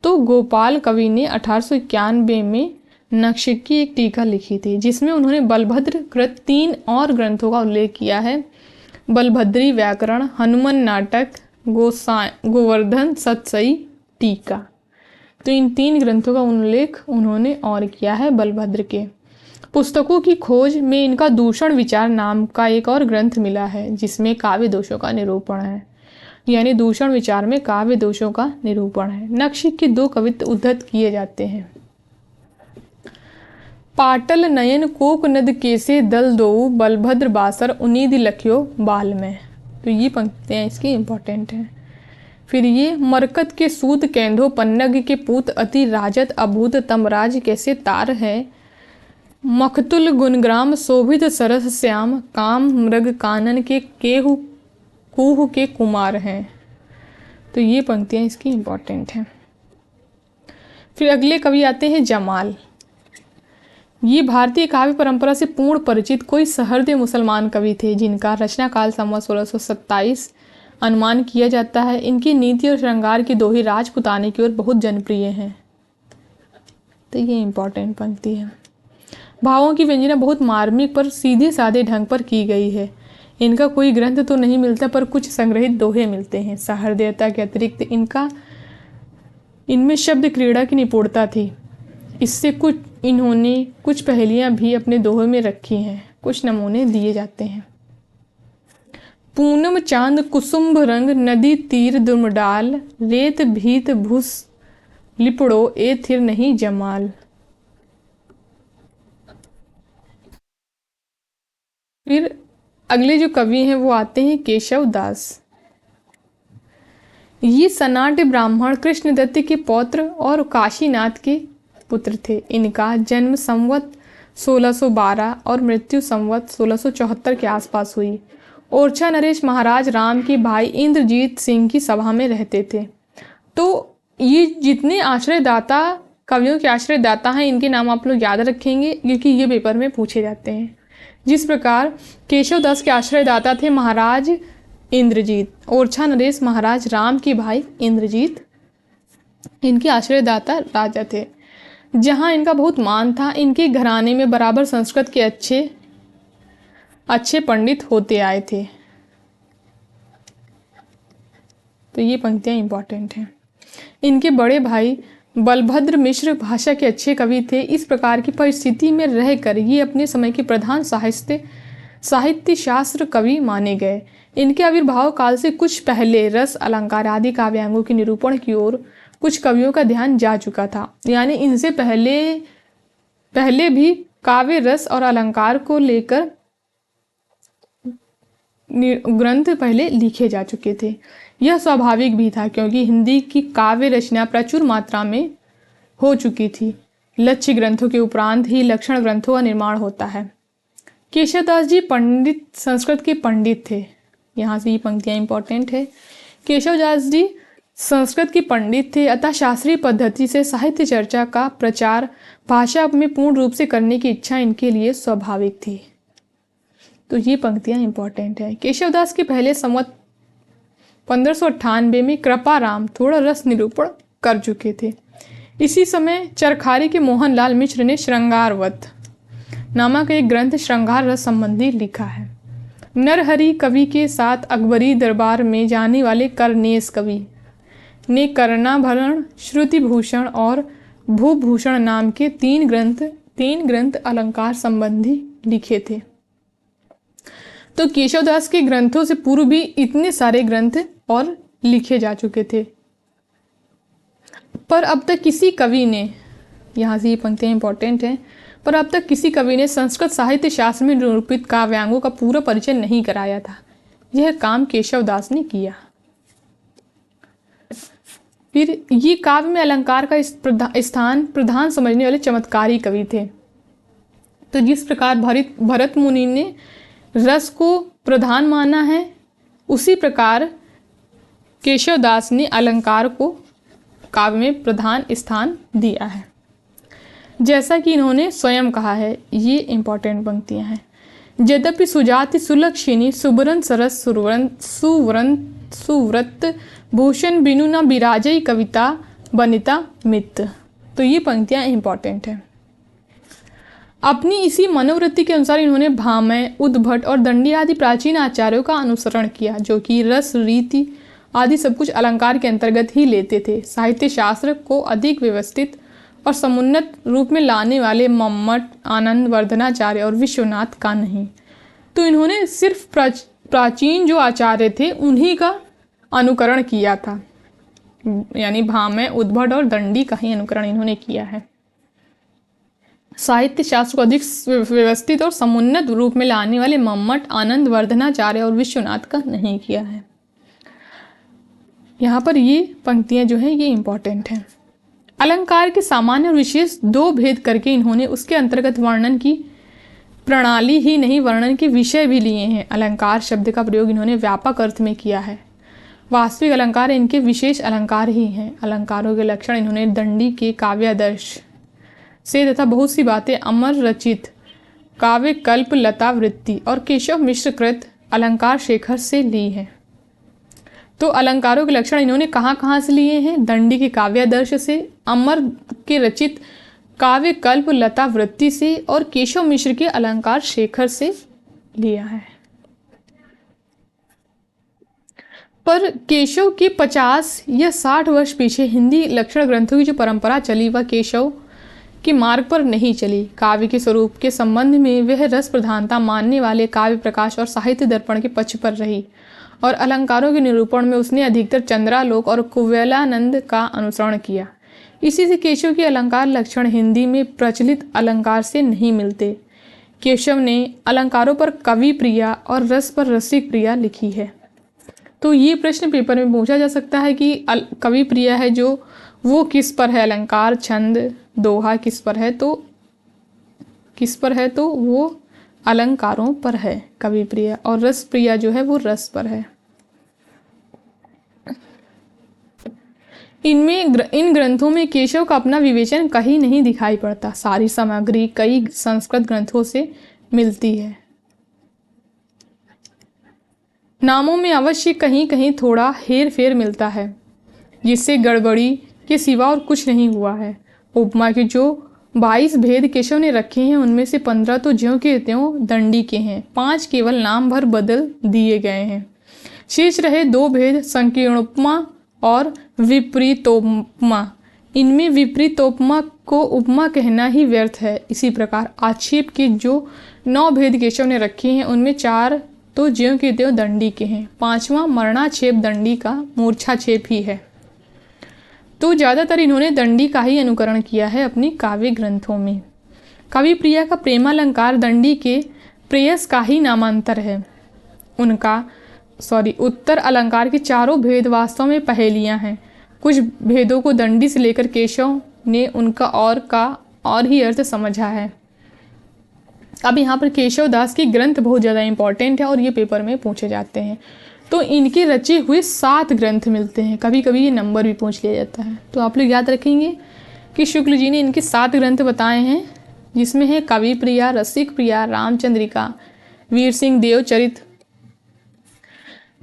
तो गोपाल कवि ने 1891 में नक्षिक की एक टीका लिखी थी, जिसमें उन्होंने बलभद्रकृत 3 और ग्रंथों का उल्लेख किया है। बलभद्री व्याकरण, हनुमान नाटक, गोवर्धन सतसई टीका। तो इन 3 ग्रंथों का उल्लेख उन्होंने और किया है बलभद्र के। पुस्तकों की खोज में इनका दूषण विचार नाम का एक और ग्रंथ मिला है, जिसमें काव्य दोषों का निरूपण है, यानी दूषण विचार में काव्य दोषों का निरूपण है। नक्षिक के 2 कवित्व उद्धत किए जाते हैं। पाटल नयन कोक नद केसे दल दोऊ बलभद्र बासर उनीद लख्यो बाल में। तो ये पंक्तियाँ इसकी इंपॉर्टेंट हैं। फिर ये मरकत के सूत केंधो पन्नग के पूत अति राजत अभूत तमराज कैसे तार है मखतुल गुणग्राम शोभित सरस श्याम काम मृग कानन के केहु कुह के कुमार हैं। तो ये पंक्तियाँ इसकी इंपॉर्टेंट हैं। फिर अगले कवि आते हैं जमाल। ये भारतीय काव्य परंपरा से पूर्ण परिचित कोई सहृदय मुसलमान कवि थे, जिनका रचना काल संवत 1627 अनुमान किया जाता है। इनकी नीति और श्रृंगार की दोहे राजपुताने की ओर बहुत जनप्रिय हैं। तो ये इंपॉर्टेंट पंक्ति है। भावों की व्यंजना बहुत मार्मिक पर सीधे साधे ढंग पर की गई है। इनका कोई ग्रंथ तो नहीं मिलता, पर कुछ संग्रहित दोहे मिलते हैं। सहृदयता के अतिरिक्त इनमें शब्द क्रीड़ा की निपुणता थी। इससे इन्होंने कुछ पहेलियां भी अपने दोहे में रखी हैं। कुछ नमूने दिए जाते हैं। पूनम चांद कुसुम्भ रंग नदी तीर दुमडाल रेत भीत भूस लिपड़ो ए थिर नहीं जमाल। फिर अगले जो कवि हैं वो आते हैं केशव दास। ये सनाट्य ब्राह्मण कृष्णदत्त के पौत्र और काशीनाथ के पुत्र थे। इनका जन्म संवत 1612 और मृत्यु संवत 1674 के आसपास हुई। ओरछा नरेश महाराज राम के भाई इंद्रजीत सिंह की सभा में रहते थे। तो ये जितने आश्रयदाता कवियों के आश्रयदाता हैं, इनके नाम आप लोग याद रखेंगे, क्योंकि ये पेपर में पूछे जाते हैं। जिस प्रकार केशवदास के आश्रयदाता थे महाराज इंद्रजीत, ओरछा नरेश महाराज राम के भाई इंद्रजीत इनके आश्रयदाता राजा थे। जहाँ इनका बहुत मान था, इनके घराने में बराबर संस्कृत के अच्छे पंडित होते आए थे। तो ये पंक्तियाँ इंपॉर्टेंट हैं। इनके बड़े भाई बलभद्र मिश्र भाषा के अच्छे कवि थे। इस प्रकार की परिस्थिति में रहकर ये अपने समय के प्रधान साहित्य शास्त्र कवि माने गए। इनके आविर्भाव काल से कुछ पहले रस, अलंकार आदि काव्यांगों के निरूपण की ओर कुछ कवियों का ध्यान जा चुका था। यानी इनसे पहले भी काव्य, रस और अलंकार को लेकर ग्रंथ पहले लिखे जा चुके थे। यह स्वाभाविक भी था क्योंकि हिंदी की काव्य रचना प्रचुर मात्रा में हो चुकी थी। लक्ष्य ग्रंथों के उपरांत ही लक्षण ग्रंथों का निर्माण होता है। केशवदास जी पंडित, संस्कृत के पंडित थे। यहाँ से ये पंक्तियाँ इंपॉर्टेंट है। केशवदास जी संस्कृत के पंडित थे, अतः शास्त्रीय पद्धति से साहित्य चर्चा का प्रचार भाषा में पूर्ण रूप से करने की इच्छा इनके लिए स्वाभाविक थी। तो ये पंक्तियाँ इंपॉर्टेंट है। केशवदास के पहले संवत 1598 में कृपाराम थोड़ा रस निरूपण कर चुके थे। इसी समय चरखारी के मोहनलाल मिश्र ने श्रृंगारवत नामक एक ग्रंथ श्रृंगार रस संबंधी लिखा है। नरहरि कवि के साथ अकबरी दरबार में जाने वाले करनेस कवि ने करणाभरण, श्रुतिभूषण और भूभूषण नाम के तीन ग्रंथ अलंकार संबंधी लिखे थे। तो केशवदास के ग्रंथों से पूर्व भी इतने सारे ग्रंथ और लिखे जा चुके थे, पर अब तक किसी कवि ने, यहाँ से ये पंक्तियाँ इंपॉर्टेंट हैं, पर अब तक किसी कवि ने संस्कृत साहित्य शास्त्र में निरूपित काव्यांगों का पूरा परिचय नहीं कराया था। यह काम केशवदास ने किया। फिर ये काव्य में अलंकार का स्थान प्रधान समझने वाले चमत्कारी कवि थे। तो जिस प्रकार भरत मुनि ने रस को प्रधान माना है, उसी प्रकार केशवदास ने अलंकार को काव्य में प्रधान स्थान दिया है। जैसा कि इन्होंने स्वयं कहा है, ये इंपॉर्टेंट पंक्तियां हैं। यद्यपि सुजाति सुलक्षिणी सुबरन सरस सुव्रत भूषण बिनु न बिराजई कविता बनिता मित। तो ये पंक्तियां इंपॉर्टेंट है। अपनी इसी मनोवृत्ति के अनुसार इन्होंने भामह, उद्भट और दंडी आदि प्राचीन आचार्यों का अनुसरण किया, जो कि रस, रीति आदि सब कुछ अलंकार के अंतर्गत ही लेते थे। साहित्य शास्त्र को अधिक व्यवस्थित और समुन्नत रूप में लाने वाले मम्मट, आनंद वर्धनाचार्य और विश्वनाथ का नहीं। तो इन्होंने सिर्फ प्राचीन जो आचार्य थे उन्हीं का अनुकरण किया था, यानी भामह, उद्भट और दंडी का ही अनुकरण इन्होंने किया है। साहित्य शास्त्र को अधिक व्यवस्थित और समुन्नत रूप में लाने वाले मम्मट, आनंद वर्धनाचार्य और विश्वनाथ का नहीं किया है। यहाँ पर ये पंक्तियाँ जो हैं ये इंपॉर्टेंट हैं। अलंकार के सामान्य और विशेष दो भेद करके इन्होंने उसके अंतर्गत वर्णन की प्रणाली ही नहीं, वर्णन के विषय भी लिए हैं। अलंकार शब्द का प्रयोग इन्होंने व्यापक अर्थ में किया है। वास्तविक अलंकार इनके विशेष अलंकार ही हैं। अलंकारों के लक्षण इन्होंने दंडी के काव्यादर्श से तथा बहुत सी बातें अमर रचित काव्य कल्प लता वृत्ति और केशव मिश्र कृत अलंकार शेखर से ली है। तो अलंकारों के लक्षण इन्होंने कहाँ से लिए हैं? दंडी के काव्यादर्श से, अमर के रचित काव्य कल्प लता वृत्ति से और केशव मिश्र के अलंकार शेखर से लिया है। पर केशव के 50 या 60 वर्ष पीछे हिंदी लक्षण ग्रंथों की जो परंपरा चली वह केशव के मार्ग पर नहीं चली। काव्य के स्वरूप के संबंध में वह रस प्रधानता मानने वाले काव्य प्रकाश और साहित्य दर्पण के पक्ष पर रही और अलंकारों के निरूपण में उसने अधिकतर चंद्रालोक और कुवलयानंद का अनुसरण किया। इसी से केशव के अलंकार लक्षण हिंदी में प्रचलित अलंकार से नहीं मिलते। केशव ने अलंकारों पर कवि प्रिया और रस पर रसिक प्रिया लिखी है। तो ये प्रश्न पेपर में पूछा जा सकता है कि कवि प्रिया है जो वो किस पर है? अलंकार, छंद, दोहा किस पर है? तो वो अलंकारों पर है कवि प्रिया, और रस प्रिया जो है वो रस पर है। इन ग्रंथों में केशव का अपना विवेचन कहीं नहीं दिखाई पड़ता। सारी सामग्री कई संस्कृत ग्रंथों से मिलती है। नामों में अवश्य कहीं कहीं थोड़ा हेर फेर मिलता है, जिससे गड़बड़ी के सिवा और कुछ नहीं हुआ है। उपमा के जो 22 भेद केशव ने रखे हैं उनमें से 15 तो ज्यों के त्यों दंडी के हैं, 5 केवल नाम भर बदल दिए गए हैं। शेष रहे 2 भेद संकीर्णोपमा और विपरीतोपमा। इनमें विपरीतोपमा को उपमा कहना ही व्यर्थ है। इसी प्रकार आक्षेप के जो 9 भेद केशव ने रखे हैं, उनमें 4 तो ज्यों के त्यों दंडी के हैं, 5वां मरणाक्षेप दंडी का मूर्छाक्षेप ही है। तो ज़्यादातर इन्होंने दंडी का ही अनुकरण किया है अपनी काव्य ग्रंथों में। कवि प्रिया का प्रेमालंकार दंडी के प्रेयस का ही नामांतर है। उत्तर अलंकार के चारों भेद वास्तव में पहेलियां हैं। कुछ भेदों को दंडी से लेकर केशव ने उनका और ही अर्थ समझा है। अब यहाँ पर केशव दास के ग्रंथ बहुत ज़्यादा इंपॉर्टेंट है और ये पेपर में पूछे जाते हैं। तो इनके रचे हुए 7 ग्रंथ मिलते हैं, कभी कभी ये नंबर भी पूछ लिया जाता है। तो आप लोग याद रखेंगे कि शुक्ल जी ने इनके 7 ग्रंथ बताए हैं, जिसमें है कवि प्रिया, रसिक प्रिया, रामचंद्रिका, वीर सिंह देवचरित,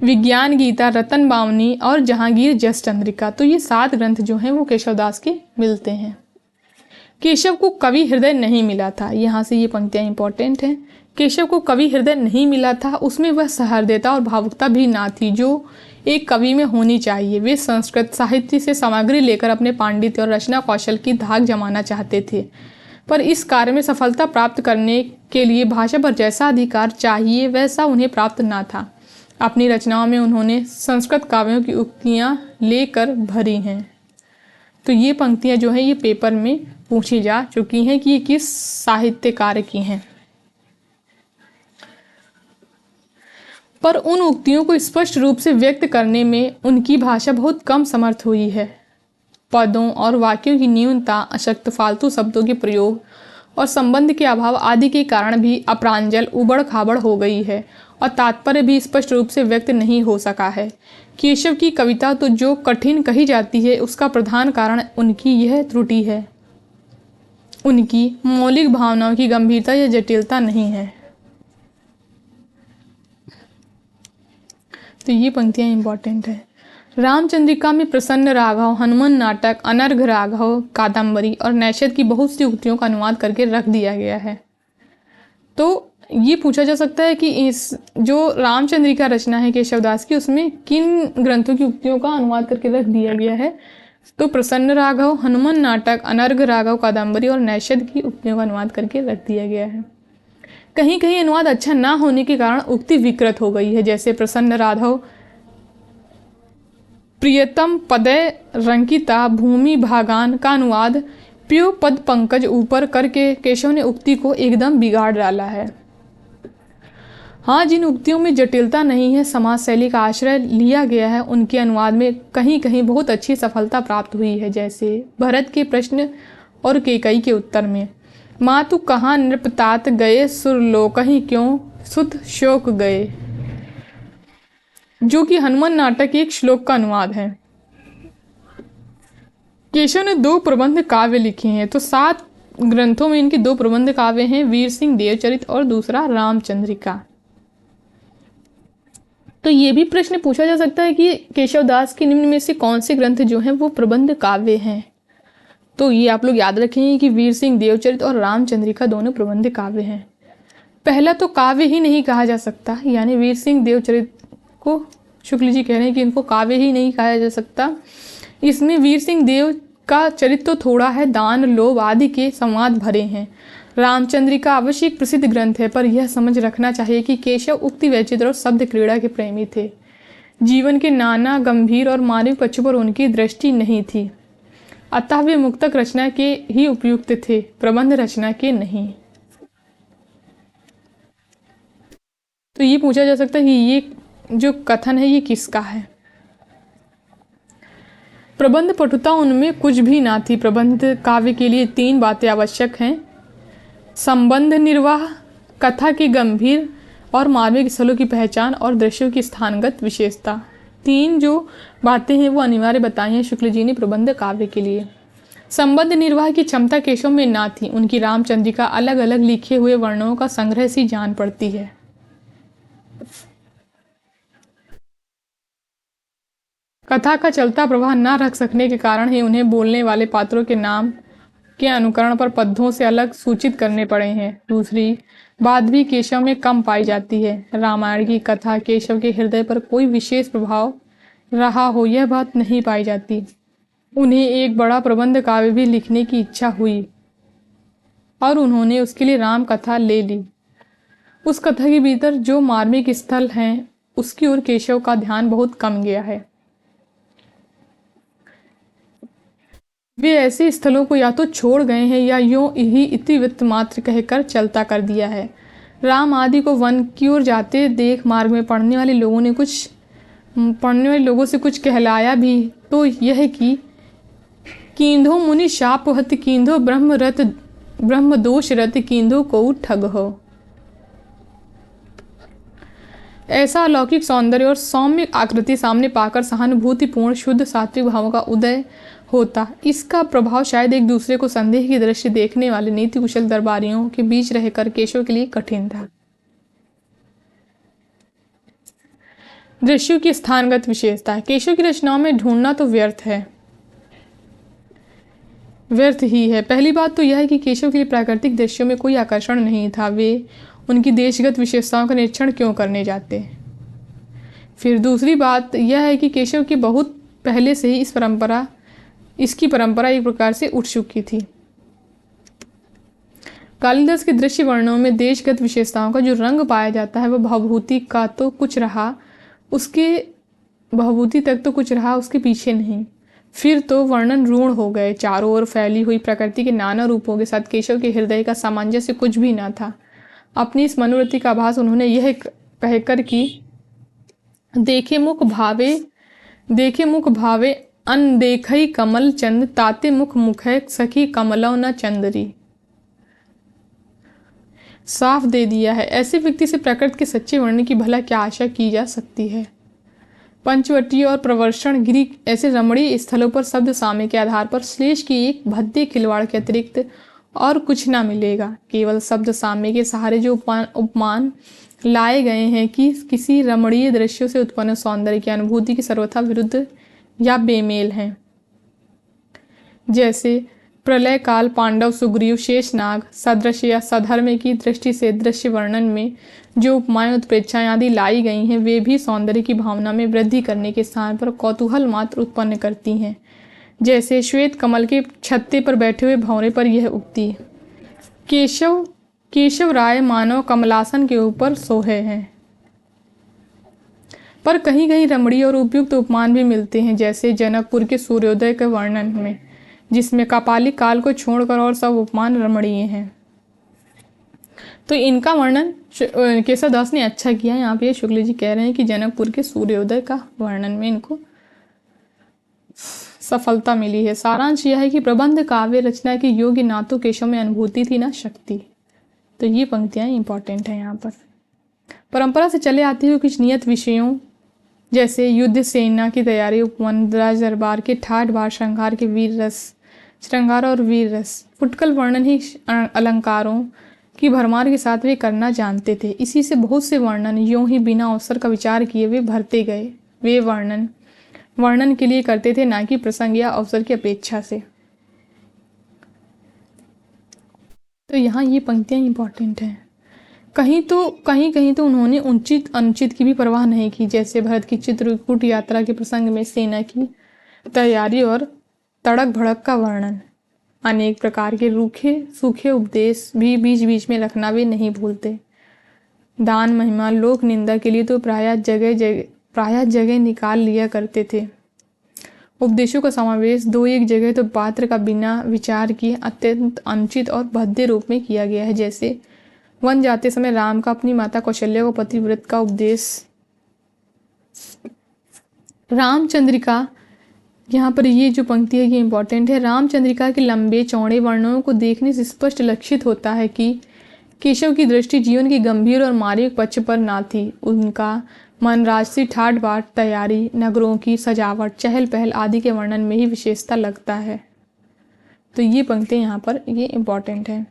विज्ञान गीता, रतन बावनी और जहांगीर जस चंद्रिका। तो ये 7 ग्रंथ जो हैं वो केशव दास के मिलते हैं। केशव को कवि हृदय नहीं मिला था, यहाँ से ये पंक्तियाँ इंपॉर्टेंट हैं। केशव को कवि हृदय नहीं मिला था, उसमें वह सहृदयता और भावुकता भी ना थी जो एक कवि में होनी चाहिए। वे संस्कृत साहित्य से सामग्री लेकर अपने पांडित्य और रचना कौशल की धाक जमाना चाहते थे, पर इस कार्य में सफलता प्राप्त करने के लिए भाषा पर जैसा अधिकार चाहिए वैसा उन्हें प्राप्त ना था। अपनी रचनाओं में उन्होंने संस्कृत काव्यों की उक्तियाँ लेकर भरी हैं। तो ये पंक्तियाँ जो हैं ये पेपर में पूछी जा चुकी हैं कि ये किस साहित्यकार की हैं, पर उन उक्तियों को स्पष्ट रूप से व्यक्त करने में उनकी भाषा बहुत कम समर्थ हुई है। पदों और वाक्यों की न्यूनता, अशक्त फालतू शब्दों के प्रयोग और संबंध के अभाव आदि के कारण भी अप्रांजल उबड़ खाबड़ हो गई है और तात्पर्य भी स्पष्ट रूप से व्यक्त नहीं हो सका है। केशव की कविता तो जो कठिन कही जाती है उसका प्रधान कारण उनकी यह त्रुटि है, उनकी मौलिक भावनाओं की गंभीरता या जटिलता नहीं है। तो ये पंक्तियाँ इंपॉर्टेंट है। रामचंद्रिका में प्रसन्न राघव, हनुमान नाटक, अनर्घ राघव, कादम्बरी और नैषध की बहुत सी उक्तियों का अनुवाद करके रख दिया गया है। तो ये पूछा जा सकता है कि इस जो रामचंद्रिका रचना है केशवदास की, उसमें किन ग्रंथों की उक्तियों का अनुवाद करके रख दिया गया है। तो प्रसन्न राघव, हनुमान नाटक, अनर्घ राघव, कादम्बरी और नैषध की उक्तियों का अनुवाद करके रख दिया गया है। कहीं कहीं अनुवाद अच्छा ना होने के कारण उक्ति विकृत हो गई है, जैसे प्रसन्न राघव प्रियतम पदय रंकिता भूमि भागान का अनुवाद प्यो पद पंकज ऊपर करके केशव ने उक्ति को एकदम बिगाड़ डाला है। हाँ, जिन उक्तियों में जटिलता नहीं है, समाज शैली का आश्रय लिया गया है, उनके अनुवाद में कहीं कहीं बहुत अच्छी सफलता प्राप्त हुई है, जैसे भरत के प्रश्न और कैकेयी के उत्तर में माँ तू कहाँ नृपतात गए सुरलोक ही क्यों सुत शोक गए, जो कि हनुमान नाटक के एक श्लोक का अनुवाद है। केशव ने 2 प्रबंध काव्य लिखे हैं। तो 7 ग्रंथों में इनके 2 प्रबंध काव्य हैं, वीर सिंह देवचरित और दूसरा रामचंद्रिका। तो ये भी प्रश्न पूछा जा सकता है कि केशवदास के निम्न में से कौन से ग्रंथ जो हैं वो प्रबंध काव्य हैं। तो ये आप लोग याद रखेंगे कि वीर सिंह देवचरित और रामचंद्रिका दोनों प्रबंध काव्य हैं। पहला तो काव्य ही नहीं कहा जा सकता, यानी वीर सिंह देवचरित को शुक्ल जी कह रहे हैं कि इनको काव्य ही नहीं कहा जा सकता। इसमें वीर सिंह देव का चरित्र तो थोड़ा है, दान लोभ आदि के संवाद भरे हैं। रामचंद्रिका अवश्य एक प्रसिद्ध ग्रंथ है, पर यह समझ रखना चाहिए कि केशव उक्ति वैचित्र और शब्द क्रीड़ा के प्रेमी थे। जीवन के नाना गंभीर और मानविक पक्षों पर उनकी दृष्टि नहीं थी, अतः वे मुक्तक रचना के ही उपयुक्त थे, प्रबंध रचना के नहीं। तो ये पूछा जा सकता है कि ये जो कथन है ये किसका है। प्रबंध पटुता उनमें कुछ भी ना थी। प्रबंध काव्य के लिए 3 बातें आवश्यक हैं: संबंध निर्वाह, कथा के गंभीर और मार्मिक स्थलों की पहचान और दृश्यों की स्थानगत विशेषता। 3 जो बातें हैं वो अनिवार्य बताई हैं शुक्ल जी ने प्रबंध काव्य के लिए। संबंध निर्वाह की क्षमता केशव में ना थी। उनकी रामचंद्रिका अलग अलग लिखे हुए वर्णों का संग्रह सी जान पड़ती है। कथा का चलता प्रवाह न रख सकने के कारण ही उन्हें बोलने वाले पात्रों के नाम के अनुकरण पर पद्यों से अलग सूचित करने पड़े हैं। दूसरी बात भी केशव में कम पाई जाती है। रामायण की कथा केशव के हृदय पर कोई विशेष प्रभाव रहा हो, यह बात नहीं पाई जाती। उन्हें एक बड़ा प्रबंध काव्य भी लिखने की इच्छा हुई और उन्होंने उसके लिए राम कथा ले ली। उस कथा के भीतर जो मार्मिक स्थल हैं उसकी ओर केशव का ध्यान बहुत कम गया है। वे ऐसे स्थलों को या तो छोड़ गए हैं या यूं ही इतिवृत्त मात्र कहकर चलता कर दिया है। राम आदि को वन की ओर जाते देख मार्ग में पढ़ने वाले लोगों से कुछ कहलाया भी तो यह कि कींधो मुनि शापहत कींधो ब्रह्म दोष रत कींधो को ठग हो। ऐसा अलौकिक सौंदर्य और सौम्य आकृति सामने पाकर सहानुभूतिपूर्ण शुद्ध सात्विक भावों का उदय होता। इसका प्रभाव शायद एक दूसरे को संदेह की दृष्टि देखने वाले नीति कुशल दरबारियों के बीच रहकर केशव के लिए कठिन था। दृश्यों की स्थानगत विशेषता। केशव की रचनाओं में ढूंढना तो व्यर्थ ही है। पहली बात तो यह है कि केशव के लिए प्राकृतिक दृश्यों में कोई आकर्षण नहीं था। वे उनकी देशगत विशेषताओं का निरीक्षण क्यों करने जाते। फिर दूसरी बात यह है कि केशव की बहुत पहले से ही इसकी परंपरा एक प्रकार से उठ चुकी थी। कालिदास के दृश्य वर्णनों में देशगत विशेषताओं का जो रंग पाया जाता है वह भवभूति तक तो कुछ रहा, उसके पीछे नहीं। फिर तो वर्णन रूढ़ हो गए। चारों ओर फैली हुई प्रकृति के नाना रूपों के साथ केशव के हृदय का सामंजस्य कुछ भी न था। अपनी इस मनोवृत्ति का आभास उन्होंने यह कहकर कि देखे मुख भावे अनदेखई कमल चंद ताते मुख मुखै सखी कमलौ न चंदरी साफ दे दिया है। ऐसे व्यक्ति से प्रकृति के सच्चे वर्णन की भला क्या आशा की जा सकती है। पंचवटी और प्रवर्षण गिरी ऐसे रमणीय स्थलों पर शब्द साम्य के आधार पर श्लेष की एक भद्दे खिलवाड़ के अतिरिक्त और कुछ ना मिलेगा। केवल शब्द साम्य के सहारे जो उपमान लाए गए हैं कि किसी रमणीय दृश्यों से उत्पन्न सौंदर्य की अनुभूति की सर्वथा विरुद्ध या बेमेल हैं। जैसे प्रलय काल, पांडव, सुग्रीव, शेषनाग सदृश या सधर्म की दृष्टि से दृश्य वर्णन में जो उपमाएं उत्प्रेक्षाएं आदि लाई गई हैं वे भी सौंदर्य की भावना में वृद्धि करने के स्थान पर कौतूहल मात्र उत्पन्न करती हैं। जैसे श्वेत कमल के छत्ते पर बैठे हुए भंवरे पर यह उक्ति, केशव राय मानव कमलासन के ऊपर सोहे हैं। पर कहीं कहीं रमणीय और उपयुक्त उपमान भी मिलते हैं। जैसे जनकपुर के सूर्योदय के वर्णन में, जिसमें कापालिक काल को छोड़कर और सब उपमान रमणीय हैं। तो इनका वर्णन केशव दास ने अच्छा किया। यहाँ पे शुक्ल जी कह रहे हैं कि जनकपुर के सूर्योदय का वर्णन में इनको सफलता मिली है। सारांश यह है कि प्रबंध काव्य रचना के योग्य ना तो केशव में अनुभूति थी ना शक्ति। तो ये पंक्तियां इंपॉर्टेंट है। यहाँ पर परंपरा से चले आती हुई कुछ नियत विषयों जैसे युद्ध, सेना की तैयारी, उपवन, राज दरबार के ठाठ बार, श्रृंगार और वीर रस, फुटकल वर्णन ही अलंकारों की भरमार के साथ वे करना जानते थे। इसी से बहुत से वर्णन यूं ही बिना अवसर का विचार किए वे भरते गए। वे वर्णन के लिए करते थे, ना कि प्रसंग या अवसर की अपेक्षा से। तो यहाँ ये पंक्तियाँ इंपॉर्टेंट हैं। कहीं तो उन्होंने उचित अनुचित की भी परवाह नहीं की। जैसे भरत की चित्रकूट यात्रा के प्रसंग में सेना की तैयारी और तड़क भड़क का वर्णन, अनेक प्रकार के रूखे सूखे उपदेश भी बीच बीच में रखना वे नहीं भूलते। दान, महिमा, लोक निंदा के लिए तो प्रायः जगह निकाल लिया करते थे। उपदेशों का समावेश दो एक जगह तो पात्र का बिना विचार किए अत्यंत अनुचित और भद्दे रूप में किया गया है। जैसे वन जाते समय राम का अपनी माता कौशल्या को पतिव्रत का उपदेश। रामचंद्रिका, यहाँ पर ये जो पंक्ति है ये इंपॉर्टेंट है। रामचंद्रिका के लंबे चौड़े वर्णनों को देखने से स्पष्ट लक्षित होता है कि केशव की दृष्टि जीवन के गंभीर और मार्मिक पक्ष पर ना थी। उनका मन राजसी ठाट बाट, तैयारी, नगरों की सजावट, चहल पहल आदि के वर्णन में ही विशेषता लगता है। तो ये पंक्तियाँ यहाँ पर ये इंपॉर्टेंट है।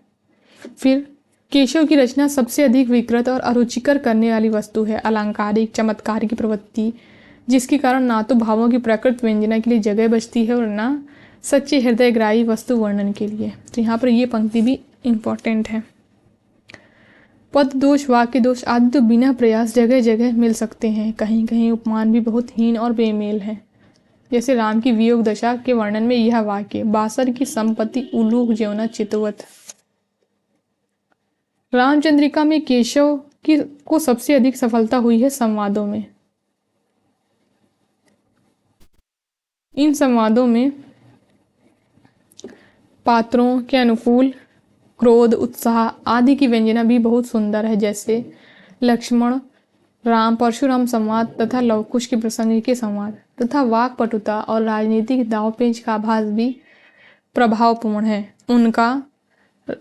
फिर केशव की रचना सबसे अधिक विकृत और अरुचिकर करने वाली वस्तु है अलंकारिक चमत्कार की प्रवृत्ति, जिसके कारण ना तो भावों की प्रकृत व्यंजना के लिए जगह बचती है और ना सच्चे हृदयग्राही वस्तु वर्णन के लिए। तो यहाँ पर ये पंक्ति भी इम्पॉर्टेंट है। पद दोष, वाक्य दोष आदि तो बिना प्रयास जगह जगह मिल सकते हैं। कहीं कहीं उपमान भी बहुत हीन और बेमेल है। जैसे राम की वियोग दशा के वर्णन में यह वाक्य, बासर की संपत्ति उलूक ज्योना चितवत। रामचंद्रिका में केशव को सबसे अधिक सफलता हुई है संवादों में। इन संवादों में पात्रों के अनुकूल क्रोध, उत्साह आदि की व्यंजना भी बहुत सुंदर है, जैसे लक्ष्मण राम परशुराम संवाद तथा लवकुश के प्रसंग के संवाद तथा वाक्पटुता और राजनीतिक दांवपेच का आभास भी प्रभावपूर्ण है। उनका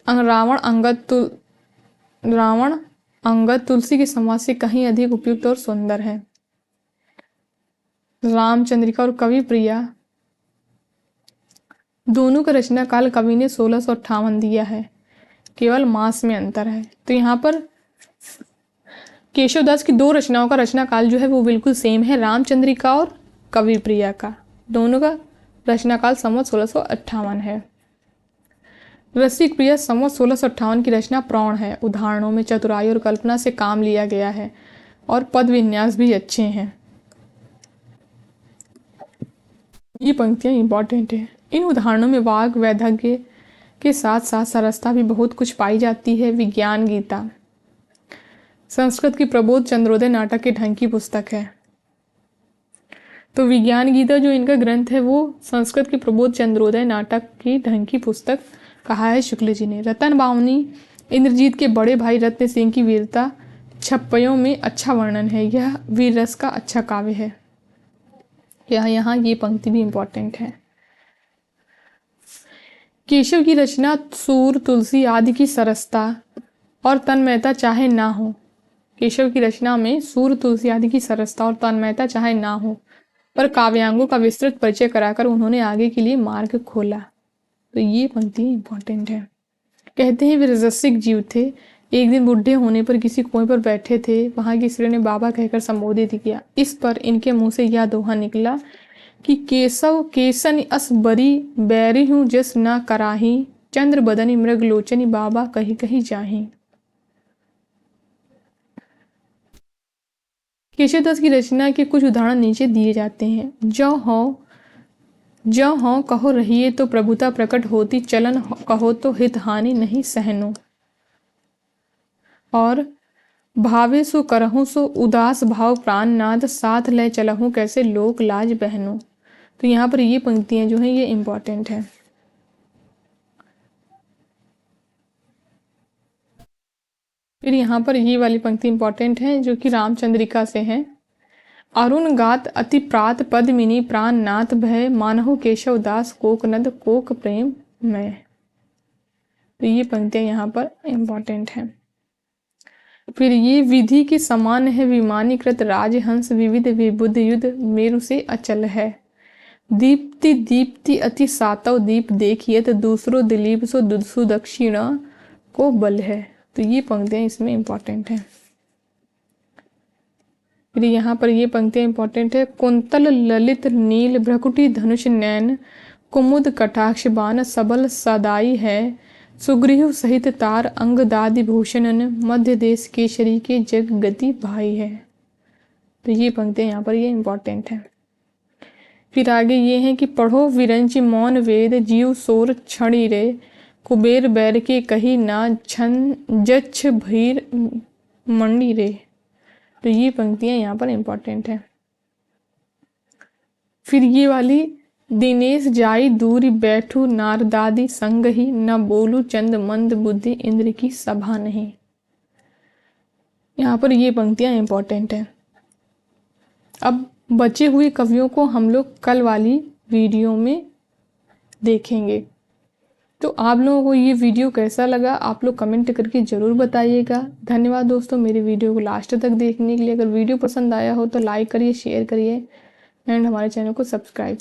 रावण अंगद तुलसी के संवाद से कहीं अधिक उपयुक्त और सुंदर है। रामचंद्रिका और कवि प्रिया दोनों का रचना काल कवि ने 1658 दिया है, केवल मास में अंतर है। तो यहाँ पर केशवदास की दो रचनाओं का रचना काल जो है वो बिल्कुल सेम है, रामचंद्रिका और कवि प्रिया का, दोनों का रचना काल संवत 1658 है। रसिक प्रिया संवत 1658 की रचना प्रौढ़ है, उदाहरणों में चतुराई और कल्पना से काम लिया गया है और पद विन्यास भी अच्छे हैं। ये पंक्तियां इंपॉर्टेंट है। इन उदाहरणों में वाग वैधव्य के साथ साथ सरसता भी बहुत कुछ पाई जाती है। विज्ञान गीता संस्कृत की प्रबोध चंद्रोदय नाटक के ढंग की पुस्तक है। तो विज्ञान गीता जो इनका ग्रंथ है वो संस्कृत के प्रबोध चंद्रोदय नाटक की ढंग की पुस्तक कहा है शुक्ल जी ने। रतन बावनी इंद्रजीत के बड़े भाई रत्न सिंह की वीरता छप्पयों में अच्छा वर्णन है। यह वीर रस का अच्छा काव्य है। यहाँ ये पंक्ति भी इंपॉर्टेंट है। केशव की रचना सूर, तुलसी आदि की सरसता और तन्मयता चाहे ना हो। केशव की रचना में सूर, तुलसी आदि की सरसता और तन्मयता चाहे ना हो, पर काव्यांगों का विस्तृत परिचय कराकर उन्होंने आगे के लिए मार्ग खोला। तो ये पंक्ति इंपॉर्टेंट है। कहते हैं वे रजसिक जीव थे। एक दिन बुढ़े होने पर किसी कुएं पर बैठे थे। वहां की स्त्री ने बाबा कहकर संबोधित किया। इस पर इनके मुंह से यह दोहा निकला कि केशव केसन अस बरी बैरी हूँ जस ना कराही, चंद्र बदनी मृग लोचनी बाबा कहीं कहीं जाही। केशवदास की रचना के कुछ उदाहरण नीचे दिए जाते हैं। जो हो कहो रहिए तो प्रभुता प्रकट होती, चलन कहो तो हित हानि नहीं सहनो, और भावे सो करहूं सो उदास भाव प्राण नाद, साथ ले चलहूं कैसे लोक लाज बहनो। तो यहाँ पर ये पंक्तियां जो हैं ये इंपॉर्टेंट है। फिर यहाँ पर ये वाली पंक्ति इंपॉर्टेंट है जो कि रामचंद्रिका से है। अरुण गात अति प्रात पद्मिनी प्राण नाथ भय, मानहु केशव दास कोक नद कोक प्रेम में। तो ये पंक्तियां यहाँ पर इंपॉर्टेंट है। फिर ये विधि के समान है विमानीकृत राजहंस, विविध विबुध युद्ध मेरु से अचल है। दीप्ति दीप्ति अति सातव दीप देखिए, तो दूसरो दिलीप सो सुदक्षिणा को बल है। तो ये पंक्तियां इसमें इंपॉर्टेंट है। फिर यहाँ पर ये पंक्तियां इंपॉर्टेंट है। कुंतल ललित नील भ्रकुटी धनुष नैन, कुमुद कटाक्ष बाण सबल सदाई है, सुग्रीव सहित तार अंग दादि भूषणन, मध्य देश केशरी के जग गति भाई है। तो ये पंक्तियां यहाँ पर ये इंपॉर्टेंट है। फिर आगे ये है कि पढ़ो विरंचि मौन वेद, जीव सोर छड़ी रे, कुबेर बैर के कही ना छन जच्छ भीर मंडी रे। तो ये पंक्तियां यहाँ पर इंपॉर्टेंट है। फिर ये वाली दिनेश जाई दूरी बैठू नारदादी संग ही, न बोलू चंद मंद बुद्धि इंद्र की सभा नहीं। यहाँ पर ये पंक्तियां इंपॉर्टेंट है। अब बचे हुए कवियों को हम लोग कल वाली वीडियो में देखेंगे। तो आप लोगों को ये वीडियो कैसा लगा आप लोग कमेंट करके ज़रूर बताइएगा। धन्यवाद दोस्तों मेरी वीडियो को लास्ट तक देखने के लिए। अगर वीडियो पसंद आया हो तो लाइक करिए, शेयर करिए एंड हमारे चैनल को सब्सक्राइब